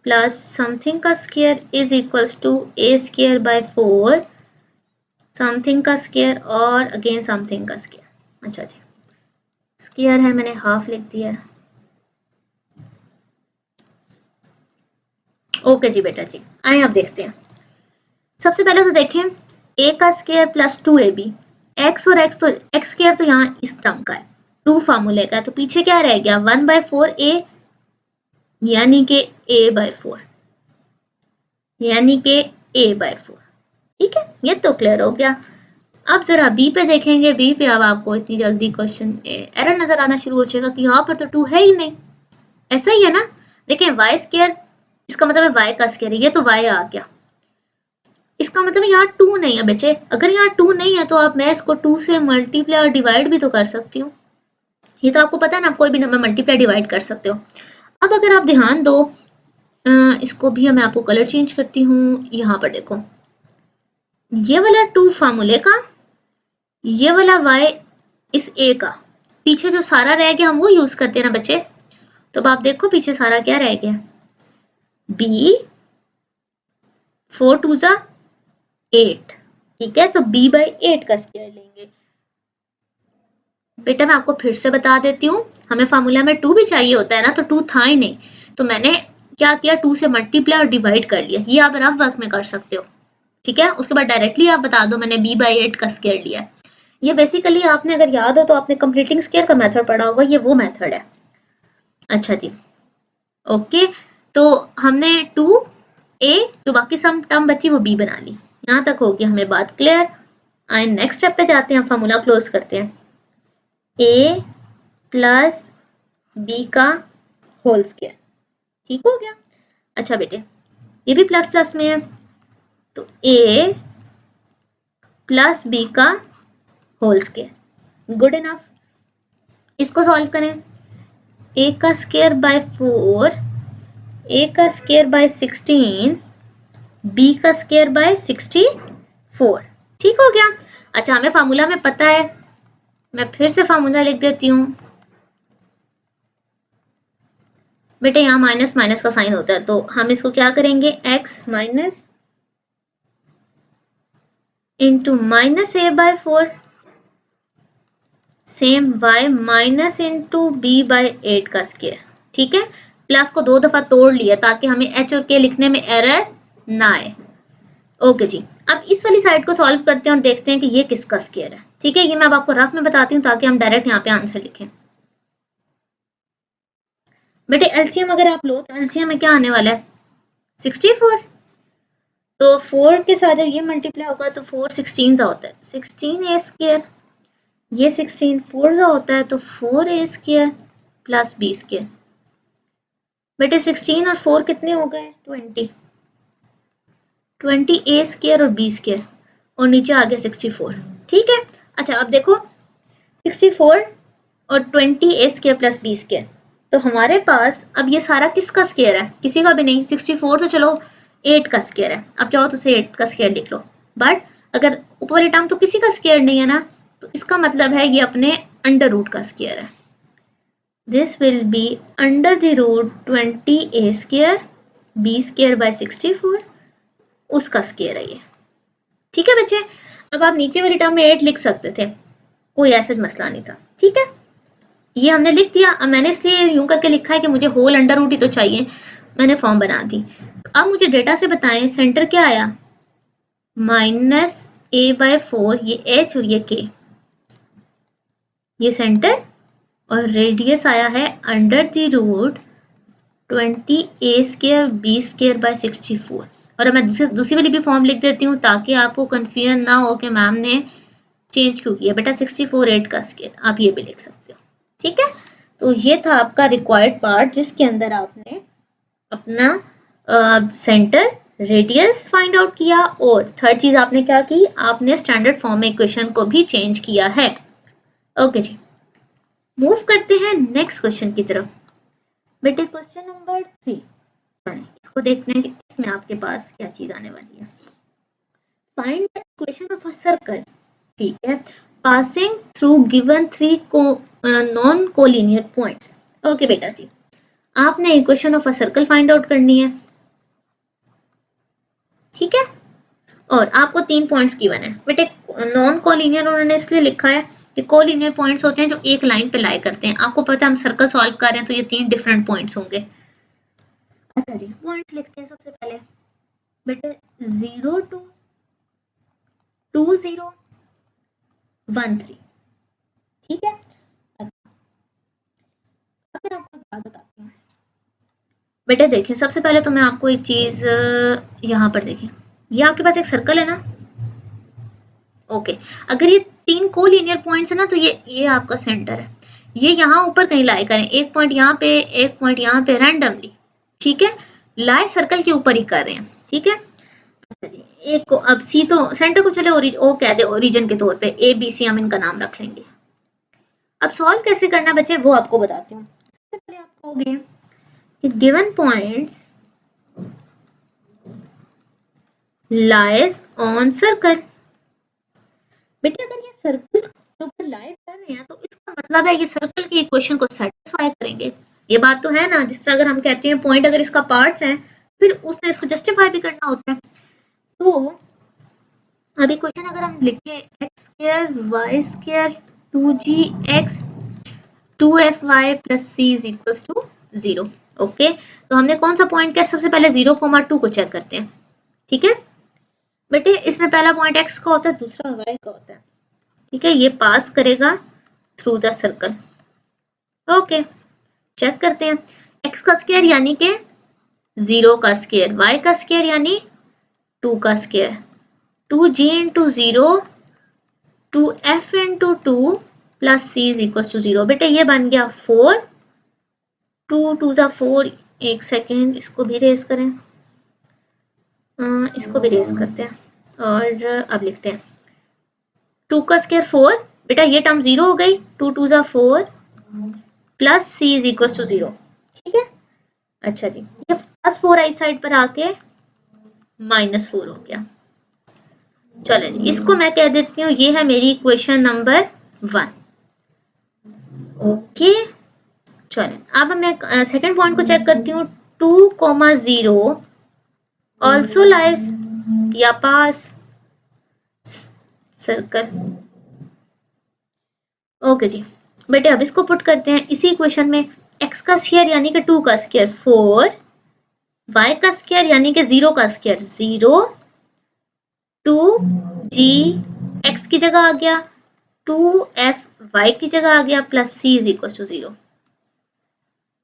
प्लस समथिंग का square is equals to a square by 4, something का स्क्वायर और अगेन समथिंग का स्क्वायर। अच्छा जी, स्क्वायर है मैंने हाफ लिख दिया है। ओके जी बेटा जी, आए अब देखते हैं। सबसे पहले तो देखें a का स्क्वायर प्लस 2ab, x और x तो x स्क्वायर तो यहाँ इस टर्म का है, 2 फार्मूले का है, तो पीछे क्या रह गया 1/4a यानी कि a/4, यानी कि a/4। ठीक है, ये तो क्लियर हो गया। अब जरा बी पे देखेंगे, बी पे अब आपको इतनी जल्दी क्वेश्चन एरर नजर आना शुरू हो जाएगा कि यहाँ पर तो 2 है ही नहीं, ऐसा ही है ना। देखिए वाई स्केयर, इसका मतलब है वाई का स्केयर, ये तो वाई आ गया, इसका मतलब यहाँ 2 नहीं है बच्चे। अगर यहाँ 2 नहीं है तो आप मैं इसको 2 से मल्टीप्लाई और डिवाइड भी तो कर सकती हूँ, ये तो आपको पता है ना, आप कोई भी नंबर मल्टीप्लाई डिवाइड कर सकते हो। अब अगर आप ध्यान दो, इसको भी मैं आपको कलर चेंज करती हूँ, यहाँ पर देखो ये वाला 2 फार्मूले का, ये वाला y इस a का, पीछे जो सारा रह गया हम वो यूज करते हैं ना बच्चे। तो अब आप देखो पीछे सारा क्या रह गया, b 4 2 जा 8, ठीक है, तो b बाई 8 का स्क्वायर लेंगे। बेटा मैं आपको फिर से बता देती हूँ, हमें फार्मूला में 2 भी चाहिए होता है ना, तो 2 था ही नहीं, तो मैंने क्या किया, 2 से मल्टीप्लाई और डिवाइड कर लिया। ये आप रफ वर्क में कर सकते हो, ठीक है। उसके बाद डायरेक्टली आप बता दो मैंने b बाई 8 का स्क्वायर लिया। ये बेसिकली आपने अगर याद हो तो आपने कंप्लीटिंग स्क्वायर का मेथड पढ़ा होगा, ये वो मेथड है। अच्छा जी, ओके, तो हमने 2a जो बाकी सम टर्म बची वो b बना ली, यहाँ तक होगी हमें बात क्लियर। आए नेक्स्ट स्टेप पे जाते हैं, फार्मूला क्लोज करते हैं, a प्लस b का होल स्क्वायर, ठीक हो गया। अच्छा बेटे ये भी प्लस प्लस में है, तो a प्लस b का होल स्क्वायर, गुड इनफ। इसको सॉल्व करें, a का स्क्वायर बाय 4, a का स्क्वायर बाय 16, b का स्क्वायर बाय 64, ठीक हो गया। अच्छा हमें फार्मूला में पता है, मैं फिर से फार्मूला लिख देती हूँ बेटे, यहाँ माइनस माइनस का साइन होता है, तो हम इसको क्या करेंगे, x minus into minus a by 4, same y minus into b by 8 का स्क्वायर, ठीक है। प्लस को 2 दफा तोड़ लिया ताकि हमें h और k लिखने में एरर ना आए। ओके जी, अब इस वाली साइड को सॉल्व करते हैं और देखते हैं कि ये किसका स्क्वायर है, ठीक है। ये मैं अब आपको रफ में बताती हूँ ताकि हम डायरेक्ट यहाँ पे आंसर लिखें। बेटे एलसीएम अगर आप लो तो एलसीएम में क्या आने वाला है, 64, तो 4 के साथ जब ये मल्टीप्लाई होगा तो 4 16 होता है, 16a स्क्वायर, ये 16 4 होता है तो 4a square plus b square. बेटे 16 और 4 कितने हो गए, 20, 20a स्क्वायर और b स्क्वायर, और नीचे आ गया 64, ठीक है। अच्छा अब देखो 64 और 20a square plus b square, तो हमारे पास अब ये सारा किसका स्क्वायर है, किसी का भी नहीं। 64 तो चलो 8 का स्क्वायर है, अब चाहो तो उसे 8 का स्क्वायर लिख लो, बट अगर ऊपर वाली टर्म तो किसी का स्क्वायर नहीं है ना, तो इसका मतलब है ये अपने अंडर रूट का स्क्वायर है। This will be under the root 20a square b square by 64, उसका स्क्वायर है ये, ठीक है बच्चे। अब आप नीचे वाली टर्म में 8 लिख सकते थे, कोई ऐसा मसला नहीं था, ठीक है। ये हमने लिख दिया, अब मैंने इसलिए यूं करके लिखा है कि मुझे होल अंडर रूट ही तो चाहिए, मैंने फॉर्म बना दी। अब मुझे डेटा से बताएं सेंटर क्या आया, माइनस a बाय 4, ये h और ये k, ये सेंटर, और रेडियस आया है under the root 20a square b square by 64। और मैं दूसरी वाली भी फॉर्म लिख देती हूँ ताकि आपको कंफ्यूजन ना हो कि मैम ने चेंज क्यों किया। बेटा 64 8 का स्क्वायर, आप ये भी लिख सकते हो, ठीक है। तो ये था आपका रिक्वायर्ड पार्ट जिसके अंदर आपने अपना सेंटर रेडियस फाइंड आउट किया, और थर्ड चीज आपने क्या की, आपने स्टैंडर्ड फॉर्म में इक्वेशन को भी चेंज किया है। ओके जी, मूव करते हैं नेक्स्ट क्वेश्चन की तरफ। बेटे क्वेश्चन नंबर 3, इसको देखते हैं कि इसमें आपके पास क्या चीज आने वाली है। Find the equation of a circle, ठीक है, passing through given 3 non collinear points. Okay बेटा जी, आपने equation of a circle find out करनी है, ठीक है, और आपको 3 पॉइंट्स गिवन है। बेटे नॉन कोलिनियर उन्होंने इसलिए लिखा है कि कोलिनियर पॉइंट्स होते हैं जो एक लाइन पे लाई करते हैं, आपको पता है हम सर्कल सॉल्व कर रहे हैं तो ये 3 डिफरेंट पॉइंट्स होंगे। अच्छा जी, पॉइंट्स लिखते हैं सबसे पहले, बेटे 0 2 2 0 1 3, ठीक है। अब मैं आपको बात बताती हूँ, बेटे देखिए सबसे पहले तो मैं आपको एक चीज यहाँ पर देखें, ये आपके पास एक सर्कल है ना, ओके, अगर ये 3 कोलिनियर पॉइंट्स है ना, तो ये आपका सेंटर है। ये यहाँ ऊपर कहीं लाई करें, एक पॉइंट यहाँ पे, एक पॉइंट यहाँ पे, रैंडमली, ठीक है, लाई सर्कल के ऊपर ही कर रहे हैं, ठीक है। अच्छा जी, एक को अब सी तो सेंटर को चले ओ कह दे ओरिजिन के तौर पे, ए बी सी हम इनका नाम रख लेंगे। अब सॉल्व कैसे करना बच्चे वो आपको बताती हूँ। सबसे पहले आप कहोगे कि given points lies on circle. बेटे अगर ये सर्कल के ऊपर लाई कर रहे हैं तो इसका मतलब है ये सर्कल की इक्वेशन को सेटिस्फाई करेंगे। ये बात तो है ना, जिस तरह अगर हम कहते हैं पॉइंट अगर इसका पार्ट्स है फिर उसने इसको जस्टिफाई भी करना होता है। तो अभी क्वेश्चन अगर हम लिखे x square y square 2gx 2fy plus c is equals to 0। Okay, तो हमने कौन सा पॉइंट किया, सबसे पहले 0,2 को चेक करते हैं, ठीक है बेटे। इसमें पहला पॉइंट x का होता है, दूसरा y का होता है, ठीक है। ये पास करेगा through the circle. Okay, check करते हैं। x का स्क्वायर यानी कि 0 का स्क्वायर, y का स्क्वायर यानी 2 का square, 2g into 0 2f into 2 plus c is equal to 0। बेटे ये बन गया 4, 2 2 ज़ा 4, एक सेकेंड इसको भी रेज करें, इसको भी रेज करते हैं और अब लिखते हैं 2 का स्क्वायर 4, बेटा ये टर्म 0 हो गई, 2 2 ज़ा 4 plus c is equal to 0, ठीक है। अच्छा जी, ये प्लस 4 आई साइड पर आके -4 हो गया। चले इसको मैं कह देती हूँ ये है मेरी इक्वेशन नंबर 1। ओके, चलें अब मैं सेकंड पॉइंट को चेक करती हूँ। 2,0 ऑल्सो लाइज या पास सर्कल। ओके जी बेटे, अब इसको पुट करते हैं इसी इक्वेशन में। x का स्क्वायर यानी कि 2 का स्क्वायर 4, y का स्क्वायर यानी कि 0 का स्क्वायर 0, 2g x की जगह आ गया, 2f y की जगह आ गया, plus c is equal to 0।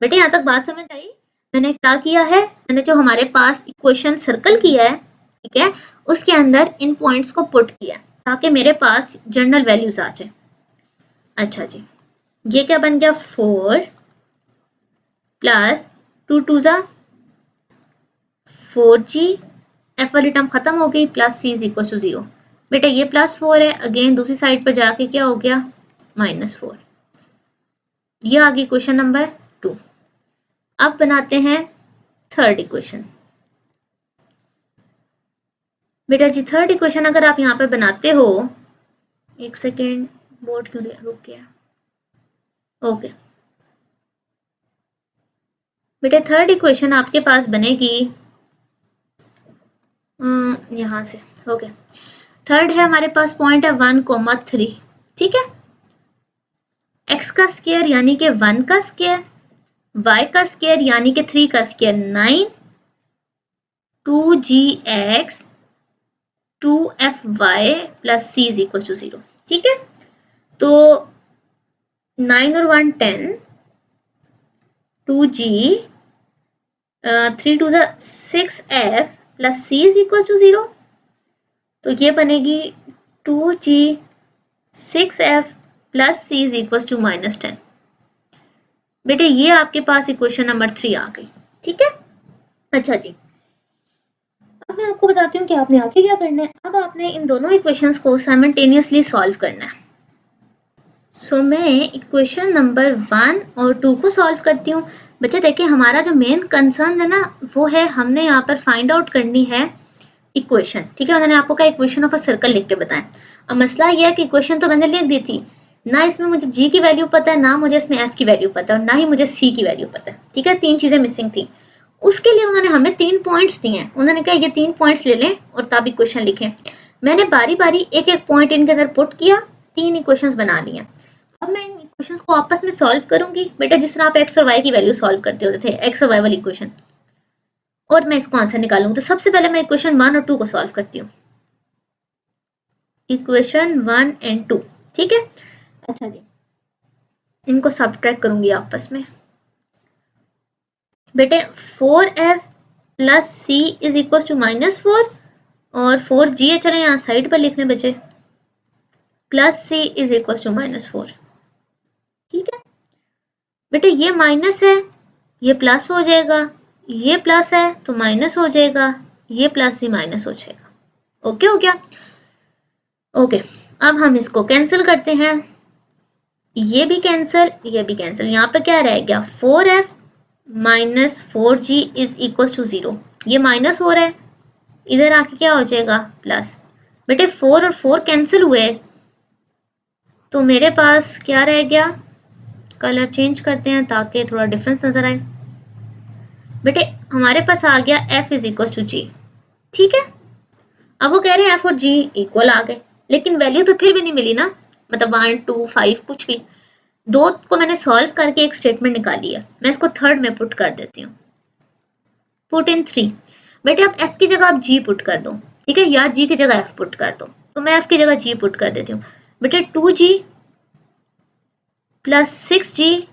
बेटे यहाँ तक बात समझ आई? मैंने क्या किया है, मैंने जो हमारे पास इक्वेशन सर्कल किया है, ठीक है, उसके अंदर इन पॉइंट्स को पुट किया ताकि मेरे पास जनरल वैल्यूज आ जाए। अच्छा जी, ये क्या बन गया 4 प्लस 2 2 ज़ा 4g, f वाली टर्म खत्म हो गई, plus c is equal to 0। बेटा ये +4 है, अगेन दूसरी साइड पर जाके क्या हो गया -4। ये आ गई क्वेश्चन नंबर 2। अब बनाते हैं थर्ड इक्वेशन। बेटा जी थर्ड इक्वेशन अगर आप यहाँ पे बनाते हो, एक सेकेंड बोर्ड क्यों रुक गया। ओके बेटा, थर्ड इक्वेशन आपके पास बनेगी यहाँ से। ओके, थर्ड है हमारे पास पॉइंट है 1,3, ठीक है। x का स्क्वायर यानी कि 1 का स्क्वायर, y का स्क्वायर यानी कि 3 का square 9, 2gx 2fy plus c is equal to 0, ठीक है। तो 9 और 1 10, 2g 3 2 ज़ा 6f plus c is equal to 0। तो ये बनेगी 2g 6f plus c is equal to -10। बेटे ये आपके पास इक्वेशन नंबर 3 आ गई, ठीक है। अच्छा जी, अब मैं आपको बताती हूँ कि आपने आगे क्या करना है। अब आपने इन दोनों इक्वेशंस को साइमल्टेनियसली सॉल्व करना है। सो मैं इक्वेशन नंबर 1 और 2 को सॉल्व करती हूँ। बच्चे देखिए, हमारा जो मेन कंसर्न है ना वो है हमने यहाँ पर फाइंड आउट करनी है इक्वेशन, ठीक है। उन्होंने आपको क्या इक्वेशन ऑफ अ सर्कल लिख के बताया। अब मसला ये है कि इक्वेशन तो मैंने लिख दी थी ना, इसमें मुझे g की वैल्यू पता है, ना मुझे इसमें f की वैल्यू पता है, और ना ही मुझे c की वैल्यू पता है, ठीक है। 3 चीजें मिसिंग थी। उसके लिए उन्होंने हमें 3 पॉइंट्स दिए हैं। उन्होंने कहा ये 3 पॉइंट्स ले लें और तब इक्वेशन लिखें। मैंने बारी बारी एक एक पॉइंट इनके अंदर पुट किया, 3 इक्वेशंस बना ली हैं। अब मैं इन इक्वेशंस को आपस में सॉल्व करूंगी बेटा, जिस तरह आप x और y की वैल्यू सॉल्व करते होते थे, x और y वाली इक्वेशन, और मैं इसको आंसर निकालूंगी। तो सबसे पहले मैं इक्वेशन 1 और 2 को सॉल्व करती हूँ, इक्वेशन 1 एंड 2, ठीक है। अच्छा जी, इनको सब्ट्रैक्ट करूंगी आपस में। बेटे 4f plus c is equal to -4 और 4g, चले यहाँ साइड पर लिखने बचे, plus C is equal to -4। ठीक है बेटे, ये माइनस है, ये प्लस हो जाएगा, ये प्लस है तो माइनस हो जाएगा, ये प्लस ही माइनस हो जाएगा। ओके हो गया? ओके, अब हम इसको कैंसिल करते हैं, ये भी कैंसिल, ये भी कैंसिल। यहाँ पे क्या रह गया, 4f minus 4g is equal to 0। ये माइनस हो रहा है, इधर आके क्या हो जाएगा, प्लस। बेटे 4 और 4 कैंसिल हुए, तो मेरे पास क्या रह गया, कलर चेंज करते हैं ताकि थोड़ा डिफरेंस नजर आए। बेटे हमारे पास आ गया f इज इक्वल टू जी। ठीक है, अब वो कह रहे हैं f और g इक्वल आ गए, लेकिन वैल्यू तो फिर भी नहीं मिली ना, मतलब 1 2 5 कुछ भी। दो को मैंने सॉल्व करके एक स्टेटमेंट निकाली है, मैं इसको थर्ड में पुट कर देती हूँ। Put in 3। बेटे आप f की जगह आप g पुट कर दो, ठीक है, या g की जगह f पुट कर दो, तो मैं f की जगह g पुट कर देती हूँ। बेटे 2g plus 6g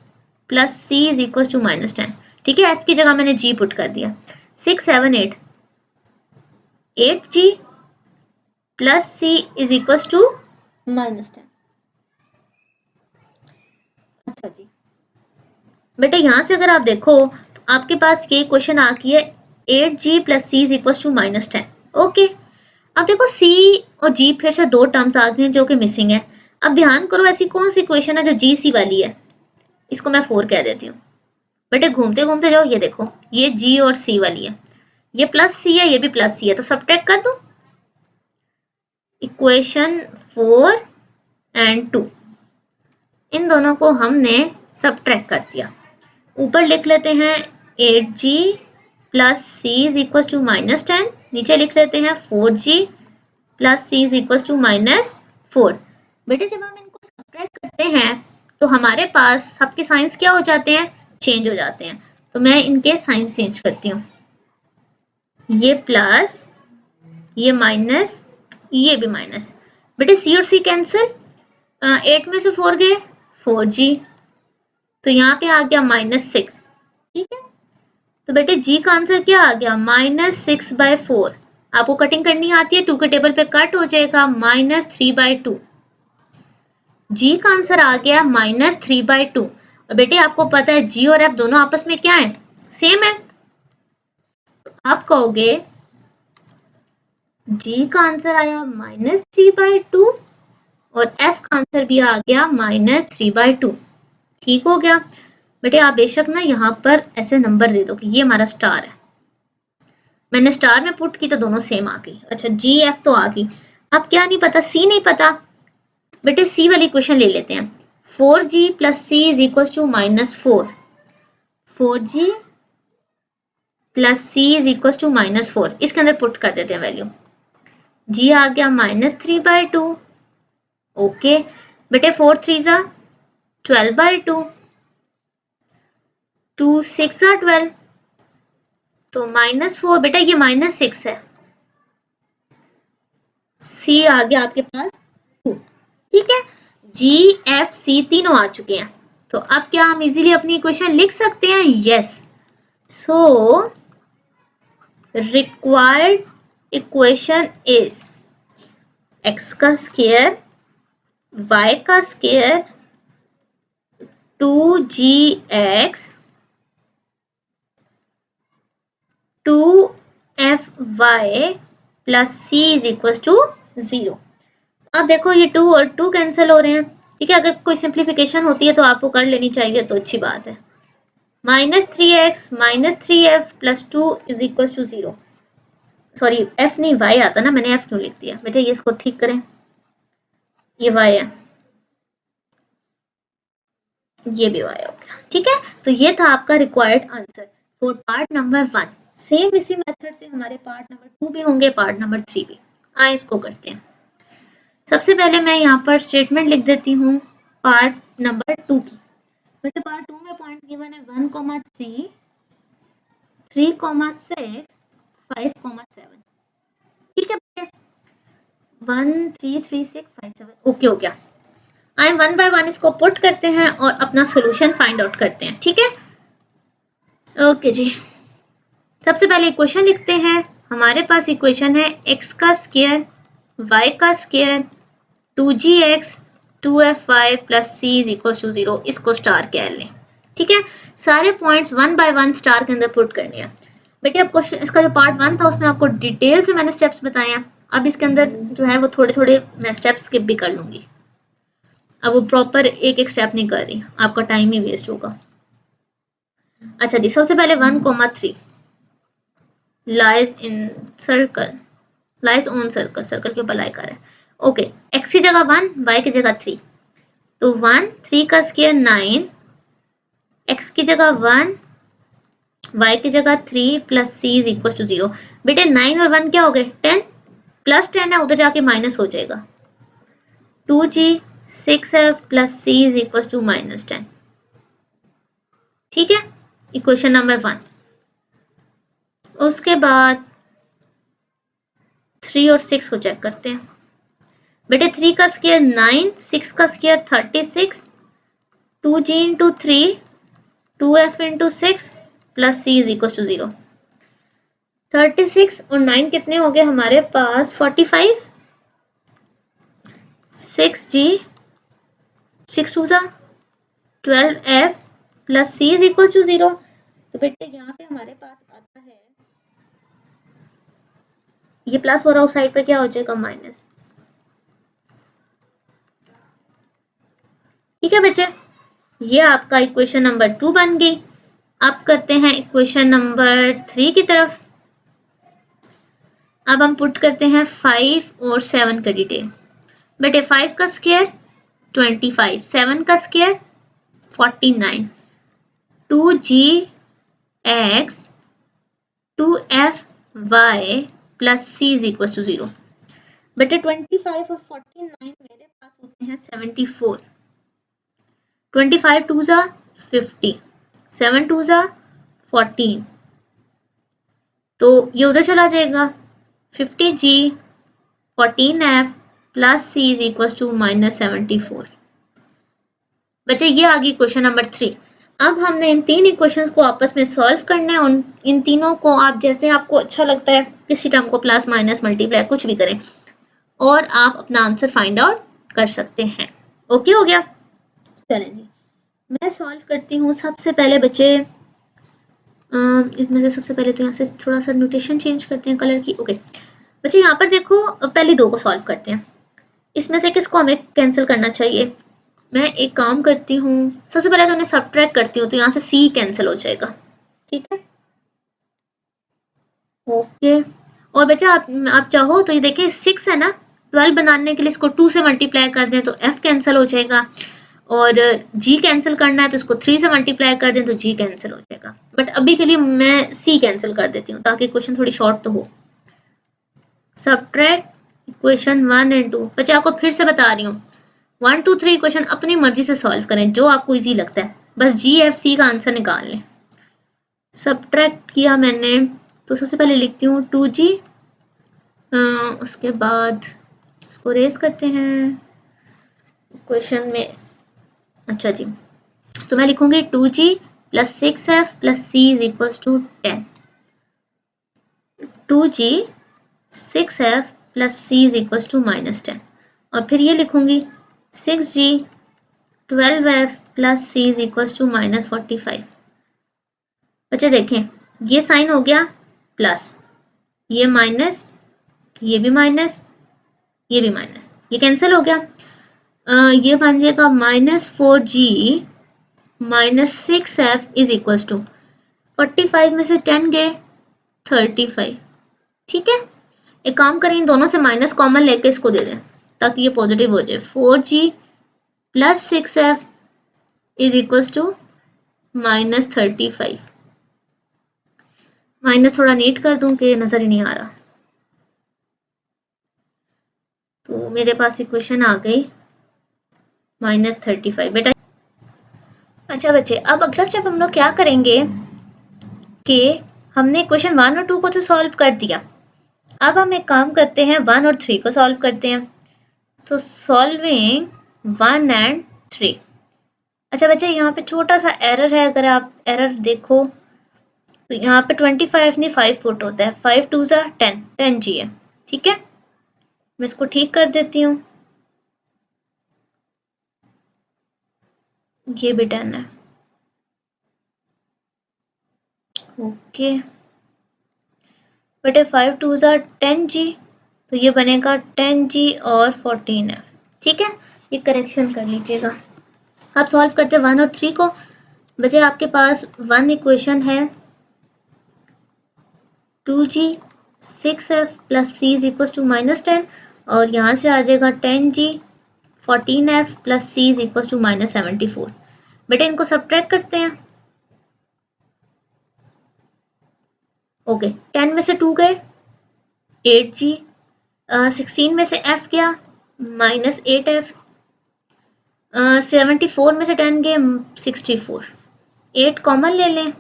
plus c is equal to -10। ठीक है, f की जगह मैंने g पुट कर दिया। 6 7 8 8g plus c is equal to -10। अच्छा जी बेटे, यहां से अगर आप देखो तो आपके पास ये क्वेश्चन आ गई है 8g plus c is equal to -10। Okay, अब देखो c और g फिर से दो टर्म्स आ गए हैं जो कि मिसिंग है। अब ध्यान करो, ऐसी कौन सी इक्वेशन है जो जी सी वाली है, इसको मैं 4 कह देती हूँ। बेटे घूमते घूमते जाओ, ये देखो, ये जी और सी वाली है, ये प्लस सी है, ये भी प्लस सी है, तो सब्ट्रैक्ट कर दो। इक्वेशन 4 एंड 2, इन दोनों को हमने सब्ट्रैक्ट कर दिया। ऊपर लिख लेते हैं 8g plus C is equal to -10, नीचे लिख लेते हैं 4g plus C is equal to -4। बेटे जब हम इनको सब्ट्रैक्ट करते हैं तो हमारे पास सबके साइंस क्या हो जाते हैं, चेंज हो जाते हैं। तो मैं इनके साइंस चेंज करती हूँ, ये प्लस, ये माइनस, ये भी माइनस। बेटे सी और सी कैंसिल, 8 में से 4 गए, 4g, तो यहाँ पे आ गया -6। ठीक है, तो बेटे जी का आंसर क्या आ गया, -6/4। आपको कटिंग करनी आती है, 2 के टेबल पे कट हो जाएगा, -3/2। जी का आंसर आ गया -3/2। और बेटे आपको पता है जी और एफ दोनों आपस में क्या है, सेम है, तो आप कहोगे जी का आंसर आया -3/2 और एफ का आंसर भी आ गया -3/2। ठीक हो गया बेटे, आप बेशक ना यहाँ पर ऐसे नंबर दे दो कि ये हमारा स्टार है, मैंने स्टार में पुट की तो दोनों सेम आ गई। अच्छा जी एफ तो आ गई, अब क्या नहीं पता, सी नहीं पता। बेटे सी वाली क्वेश्चन ले लेते हैं, 4g plus C is equal to -4। 4g plus C is equal to -4, इसके अंदर पुट कर देते हैं वैल्यू। जी आ गया -3/2। ओके बेटे 4 3 12/2, 2 6 12, तो -4। बेटा ये -6 है, सी आ गया आपके पास 2। ठीक है, जी एफ सी तीनों आ चुके हैं, तो अब क्या हम इजीली अपनी इक्वेशन लिख सकते हैं, yes. So required equation is x का स्क्वायर y का square 2gx 2fy plus c is equal to 0। अब देखो ये 2 और 2 कैंसिल हो रहे हैं। ठीक है, अगर कोई सिंप्लीफिकेशन होती है तो आपको कर लेनी चाहिए, तो अच्छी बात है। -3x -3f plus 2 is equal to 0। Sorry f नहीं y आता ना, मैंने f क्यों लिख दिया बेटा, ये इसको ठीक करें, ये y है, ये भी y हो गया। ठीक है, तो ये था आपका required answer for part number 1। Same इसी मेथड से हमारे पार्ट नंबर 2 भी होंगे, पार्ट नंबर 3 भी। आए इसको करते हैं। सबसे पहले मैं यहाँ पर स्टेटमेंट लिख देती हूँ पार्ट नंबर 2 की। वैसे पार्ट 2 में पॉइंट गिवन है 1,3 3,6 5,7। ठीक है, 1 3 3 6 5 7। ओके हो गया। आए 1 बाय 1 इसको पुट करते हैं और अपना सोल्यूशन फाइंड आउट करते हैं। ठीक है, ओके जी। सबसे पहले इक्वेशन लिखते हैं। हमारे पास इक्वेशन है x का स्क्वायर y का square 2gx 2fy plus c is equal to 0, इसको स्टार कह लें। ठीक है, सारे पॉइंट्स 1 बाय 1 स्टार के अंदर पुट करने हैं। बेटे अब क्वेश्चन, इसका जो पार्ट 1 था उसमें आपको डिटेल से मैंने स्टेप्स बताए हैं। अब इसके अंदर जो है वो थोड़े थोड़े मैं स्टेप्स स्किप भी कर लूंगी। अब वो प्रॉपर एक एक स्टेप नहीं कर रही, आपका टाइम ही वेस्ट होगा। अच्छा जी, सबसे पहले 1,3 lies in circle, lies on circle, circle के ऊपर लाई कर है। ओके, x की जगह 1, y की जगह 3, तो 1 3 का स्क्वायर 9, x की जगह 1, y की जगह 3 plus c is equal to 0। बेटे 9 और 1 क्या हो गए 10, प्लस 10 है उधर जाके माइनस हो जाएगा, 2g 6f plus c is equal to minus 10। ठीक है, इक्वेशन नंबर 1। उसके बाद 3 और 6 को चेक करते हैं। बेटे 3 का स्क्वायर 9, 6 का square 36, 2g into 3, 2f into 6 plus c is equal to 0। 36 और 9 कितने हो गए हमारे पास 45, 6g 6 two 12f plus c is equal to 0। तो बेटे यहाँ पे हमारे पास आता है, ये प्लस और आउट साइड पर क्या हो जाएगा माइनस। ठीक है बच्चे, ये आपका इक्वेशन नंबर 2 बन गई। अब करते हैं इक्वेशन नंबर 3 की तरफ। अब हम पुट करते हैं 5 और 7 का डिटेल। बेटे 5 का स्क्वायर 25, 7 का square 49, 2gx 2fy plus c is equal to 0। बेटे 25 और 49 मेरे पास होते हैं 74, 25 टू ज़ा 50, 7 टू ज़ा 14, तो ये उधर चला जाएगा, 50g 14f plus c is equal to minus 74। बच्चे ये आ गई क्वेश्चन नंबर 3। अब हमने इन तीन इक्वेशंस को आपस में सॉल्व करना है और इन तीनों को आप जैसे आपको अच्छा लगता है किसी टर्म को प्लस माइनस मल्टीप्लाई कुछ भी करें और आप अपना आंसर फाइंड आउट कर सकते हैं। ओके हो गया, चलें जी मैं सॉल्व करती हूँ। सबसे पहले बच्चे इसमें से सबसे पहले तो यहाँ से थोड़ा सा नोटेशन चेंज करते हैं कलर की। ओके बच्चे यहाँ पर देखो, पहले दो को सॉल्व करते हैं। इसमें से किसको हमें कैंसिल करना चाहिए। मैं एक काम करती हूँ, सबसे पहले तो उन्हें सब्ट्रैक्ट करती हूँ, तो यहाँ से c कैंसिल हो जाएगा। ठीक है, ओके। और बच्चा आप चाहो तो ये देखिए 6 है ना, 12 बनाने के लिए इसको 2 से मल्टीप्लाई कर दें तो f कैंसिल हो जाएगा, और g कैंसिल करना है तो इसको 3 से मल्टीप्लाई कर दें तो g कैंसिल हो जाएगा। बट अभी के लिए मैं c कैंसिल कर देती हूँ ताकि क्वेश्चन थोड़ी शॉर्ट तो हो। Subtract equation 1 and 2। बच्चे आपको फिर से बता रही हूँ, 1 2 3 क्वेश्चन अपनी मर्जी से सॉल्व करें, जो आपको इजी लगता है, बस GFC का आंसर निकाल लें। सब्ट्रैक्ट किया मैंने तो सबसे पहले लिखती हूँ 2g, उसके बाद इसको रेस करते हैं क्वेश्चन में। अच्छा जी, तो मैं लिखूंगी 2g plus 6f plus c is equal to 10। 2g 6f plus c is equal to minus 10, और फिर ये लिखूंगी 6g 12f plus c is equal to minus 45। बच्चे देखें ये साइन हो गया प्लस, ये माइनस, ये भी माइनस, ये भी माइनस, ये कैंसिल हो गया। ये बन जाएगा -4g minus 6f is equal to 45 में से 10 गए 35। ठीक है, एक काम करें, इन दोनों से माइनस कॉमन लेके इसको दे दें ताकि ये पॉजिटिव हो जाए। 4g plus 6f is equal to minus 35। Minus थोड़ा नीट कर दूं कि नजर ही नहीं आ रहा, तो मेरे पास इक्वेशन आ गई -35 बेटा। अच्छा बच्चे, अब अगला स्टेप हम लोग क्या करेंगे कि हमने क्वेश्चन 1 और 2 को तो सॉल्व कर दिया, अब हम एक काम करते हैं 1 और 3 को सॉल्व करते हैं। सो सॉल्विंग 1 एंड 3। अच्छा बच्चे यहाँ पे छोटा सा एरर है, अगर आप एरर देखो तो यहाँ पे 25 नहीं 5 पुट होता है, 5 2 10 10g है। ठीक है, मैं इसको ठीक कर देती हूँ। ये भी 10 है। ओके बेटे 5 2 ज़ा 10 जी, तो ये बनेगा 10 जी और 14 है। ठीक है, ये करेक्शन कर लीजिएगा। आप सॉल्व करते 1 और 3 को, बचे आपके पास 1 इक्वेशन है 2g 6f plus c is equal to -10, और यहाँ से आ जाएगा 10g 14f plus c is equal to -74। बेटे इनको सब्ट्रैक्ट करते हैं। ओके 10 में से 2 गए 8g, 16 में से f गया -8f, 74 में से 10 गए 64, 8 कॉमन ले लें,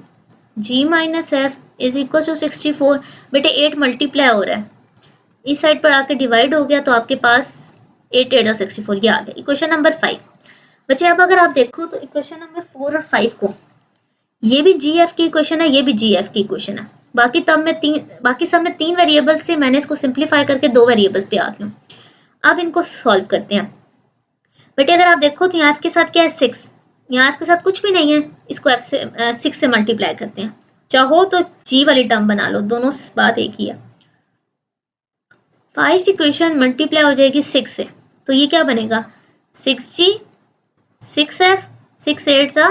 g minus f is equal to 64। बेटे 8 मल्टीप्लाई हो रहा है, इस साइड पर आके डिवाइड हो गया, तो आपके पास 8 8 64, ये आ गया इक्वेशन नंबर 5। बच्चे अब अगर आप देखो तो इक्वेशन नंबर 4 और 5 को, ये भी जी एफ की इक्वेशन है, ये भी जी एफ की इक्वेशन है। बाकी सब में 3 वेरिएबल्स थे, मैंने इसको सिंप्लीफाई करके 2 वेरिएबल्स पे आ गई हूँ। अब इनको सॉल्व करते हैं। बेटे अगर आप देखो तो यहाँ एफ के साथ क्या है 6, यहाँ एफ के साथ कुछ भी नहीं है, इसको एफ से 6 से मल्टीप्लाई करते हैं। चाहो तो जी वाली टर्म बना लो, दोनों बात एक ही है। 5 इक्वेशन मल्टीप्लाई हो जाएगी 6 से, तो ये क्या बनेगा 6g 6f 6 8 सा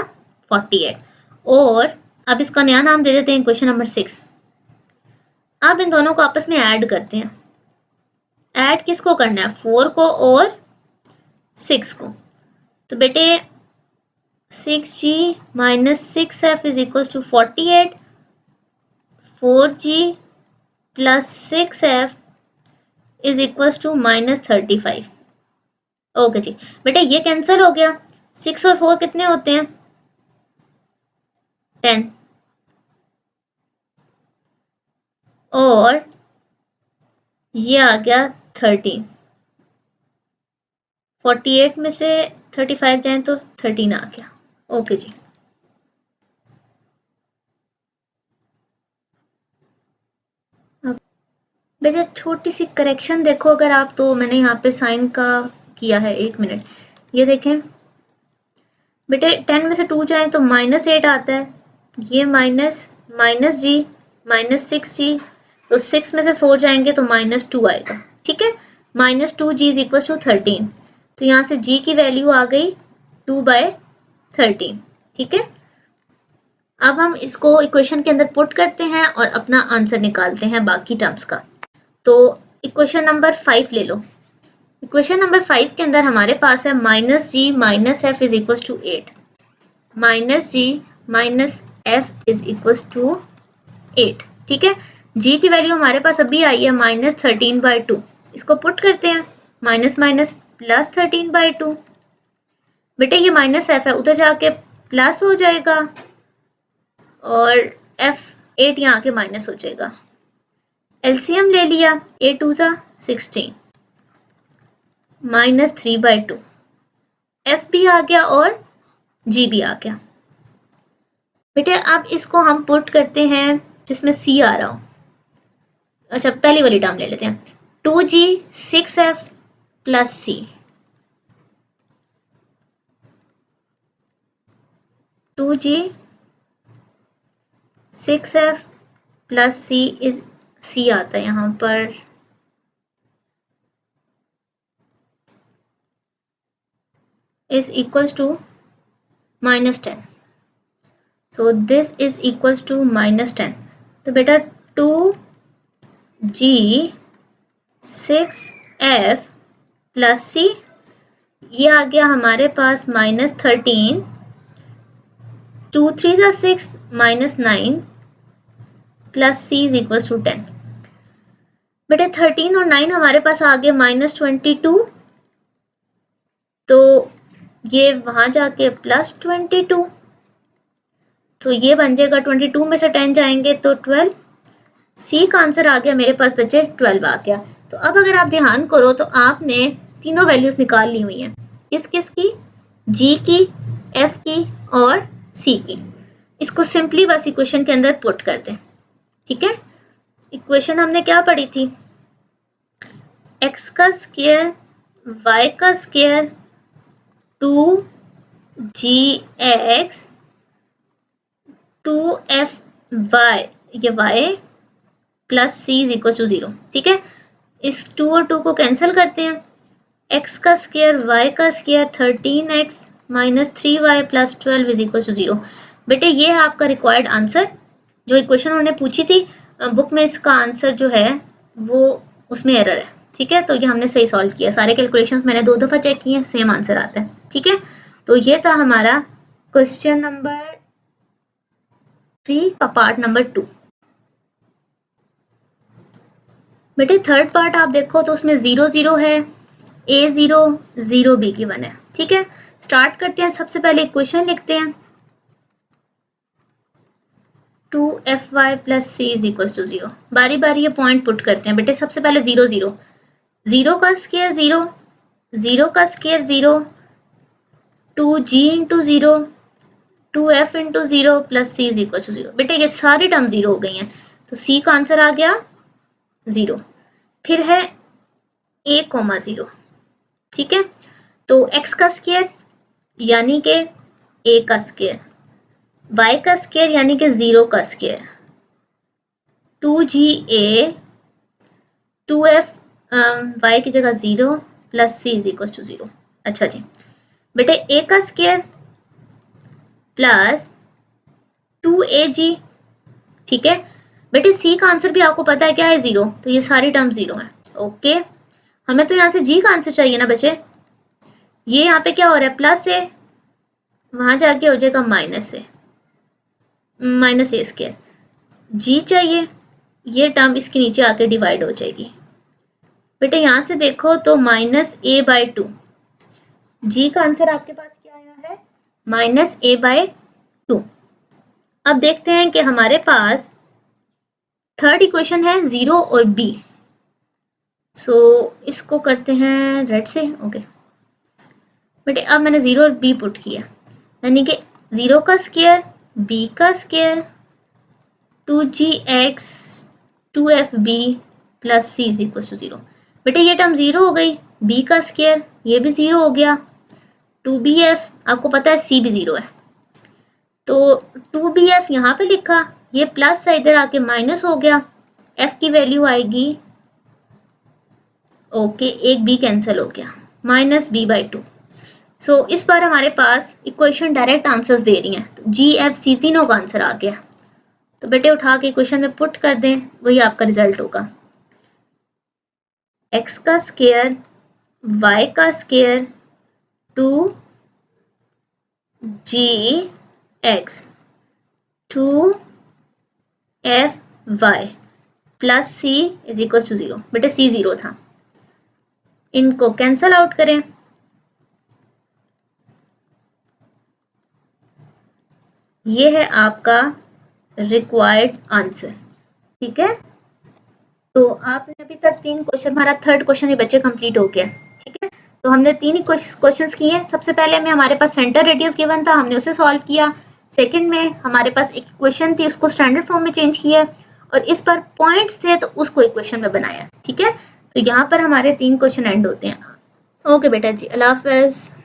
48। और अब इसका नया नाम दे देते हैं इक्वेशन नंबर 6। अब इन दोनों को आपस में ऐड करते हैं। ऐड किसको करना है 4 को और 6 को, तो बेटे 6g minus 6f is equal to 48, 4g plus 6f is equal to -35। Okay जी बेटा ये कैंसिल हो गया, 6 और 4 कितने होते हैं 10, और ये आ गया 13। 48 में से 35 जाए तो 13 आ गया। ओके जी बेटा छोटी सी करेक्शन देखो अगर आप, तो मैंने यहाँ पे साइन का किया है, 1 मिनट ये देखें बेटे 10 में से 2 जाए तो -8 आता है, ये माइनस जी -6g, तो 6 में से 4 जाएंगे तो -2 आएगा। ठीक है, -2g इज इक्वल टू 13, तो यहाँ से g की वैल्यू आ गई 2/13। ठीक है, अब हम इसको इक्वेशन के अंदर पुट करते हैं और अपना आंसर निकालते हैं बाकी टर्म्स का। तो इक्वेशन नंबर 5 ले लो। इक्वेशन नंबर 5 के अंदर हमारे पास है -g minus f is equal to 8, -g minus f is equal to 8। ठीक है, g की वैल्यू हमारे पास अभी आई है -13/2, इसको पुट करते हैं, माइनस माइनस प्लस 13/2। बेटे ये माइनस एफ है, उधर जाके प्लस हो जाएगा, और f8 यहाँ आके माइनस हो जाएगा। एलसीएम ले लिया, 8 2 ज़ा 16 -3/2, एफ भी आ गया और जी भी आ गया। बेटे अब इसको हम पुट करते हैं जिसमें सी आ रहा हो। अच्छा पहली वाली टर्म ले लेते हैं, 2g 6f plus C, 2g 6f plus C is, C आता है यहाँ पर, is equals to -10, so this is equals to -10। तो बेटा 2g 6f प्लस सी, ये आ गया हमारे पास -13, 2 3 ज़ा 6 -9 plus C is equal to 10। बेटे 13 और 9 हमारे पास आ गए -22, तो ये वहां जाके +22, तो ये बन जाएगा 22 में से 10 जाएंगे तो 12, सी का आंसर आ गया मेरे पास बच्चे 12 आ गया। तो अब अगर आप ध्यान करो तो आपने तीनों वैल्यूज निकाल ली हुई हैं, किस किस की, जी की, एफ की और सी की। इसको सिंपली बस इक्वेशन के अंदर पुट कर दें। ठीक है, इक्वेशन हमने क्या पढ़ी थी, x का स्क्वायर y का स्क्वायर 2 gx 2fy, ये y plus C is equal to 0। ठीक है, इस 2 और 2 को कैंसिल करते हैं, x का स्क्वायर y का square 13x minus 3y plus 12 is equal to 0। बेटे ये है आपका रिक्वायर्ड आंसर। जो इक्वेशन उन्होंने पूछी थी बुक में, इसका आंसर जो है वो उसमें एरर है। ठीक है, तो ये हमने सही सॉल्व किया, सारे कैलकुलेशंस मैंने 2 दफ़ा चेक किए, सेम आंसर आता है। ठीक है, तो ये था हमारा क्वेश्चन नंबर 3 का पार्ट नंबर 2। बेटे थर्ड पार्ट आप देखो तो उसमें 0 0 है, A0 0 B गिवन है। ठीक है, स्टार्ट करते हैं। सबसे पहले इक्वेशन लिखते हैं 2fy plus C is equal to 0। बारी बारी ये पॉइंट पुट करते हैं। बेटे सबसे पहले 0 0, 0 का स्क्वायर 0, 0 का square 0, 2g into 0, 2f into 0 plus C is equal to 0। बेटे ये सारी टर्म 0 हो गई हैं, तो सी का आंसर आ गया 0। फिर है a, 0। ठीक है, तो x का स्क्वायर यानी कि a का स्क्वायर, y का स्क्वायर यानी कि 0 का स्क्वायर, 2ga 2f y की जगह 0 plus C is equal to 0। अच्छा जी, बेटे a का स्क्वायर प्लस 2ag। ठीक है बेटे, c का आंसर भी आपको पता है क्या है 0, तो ये सारी टर्म 0 है। ओके, हमें तो यहाँ से g का आंसर चाहिए ना बच्चे। ये यहाँ पे क्या हो रहा है, प्लस है, वहां जाके हो जाएगा माइनस है, माइनस ए स्क्वायर। जी चाहिए, ये टर्म इसके नीचे आके डिवाइड हो जाएगी। बेटे यहाँ से देखो तो माइनस ए बाई 2, जी का आंसर आपके पास क्या आया है, माइनस ए बाई 2। अब देखते हैं कि हमारे पास थर्ड इक्वेशन है 0 और b। सो इसको करते हैं रेड से। ओके बेटे, अब मैंने 0 और b पुट किया, यानी कि 0 का स्क्वायर, b का square, 2gx 2fb plus C is equal to 0। बेटे ये टर्म 0 हो गई, b का स्क्वायर ये भी 0 हो गया, 2bf आपको पता है c भी 0 है, तो 2bf यहाँ पे लिखा, ये प्लस है इधर आके माइनस हो गया, f की वैल्यू आएगी, ओके एक b कैंसिल हो गया, माइनस b बाई 2। सो इस बार हमारे पास इक्वेशन डायरेक्ट आंसर्स दे रही हैं, तो जी एफ सी तीनों का आंसर आ गया। तो बेटे उठा के इक्वेशन में पुट कर दें, वही आपका रिजल्ट होगा, x का स्क्वायर y का square 2gx 2fy plus c is equal to 0। बेटे c 0 था, इनको कैंसल आउट करें, ये है आपका रिक्वायर्ड आंसर। ठीक है, तो आपने अभी तक 3 क्वेश्चन, हमारा थर्ड क्वेश्चन ही बच्चे कंप्लीट हो गया। ठीक है, तो हमने 3 ही क्वेश्चंस किए हैं। सबसे पहले में हमारे पास सेंटर रेडियस गिवन था, हमने उसे सॉल्व किया। सेकंड में हमारे पास एक इक्वेशन थी, उसको स्टैंडर्ड फॉर्म में चेंज किया, और इस पर पॉइंट्स थे तो उसको इक्वेशन में बनाया। ठीक है, तो यहाँ पर हमारे 3 क्वेश्चन एंड होते हैं। ओके बेटा जी, अल्लाह हाफिज़।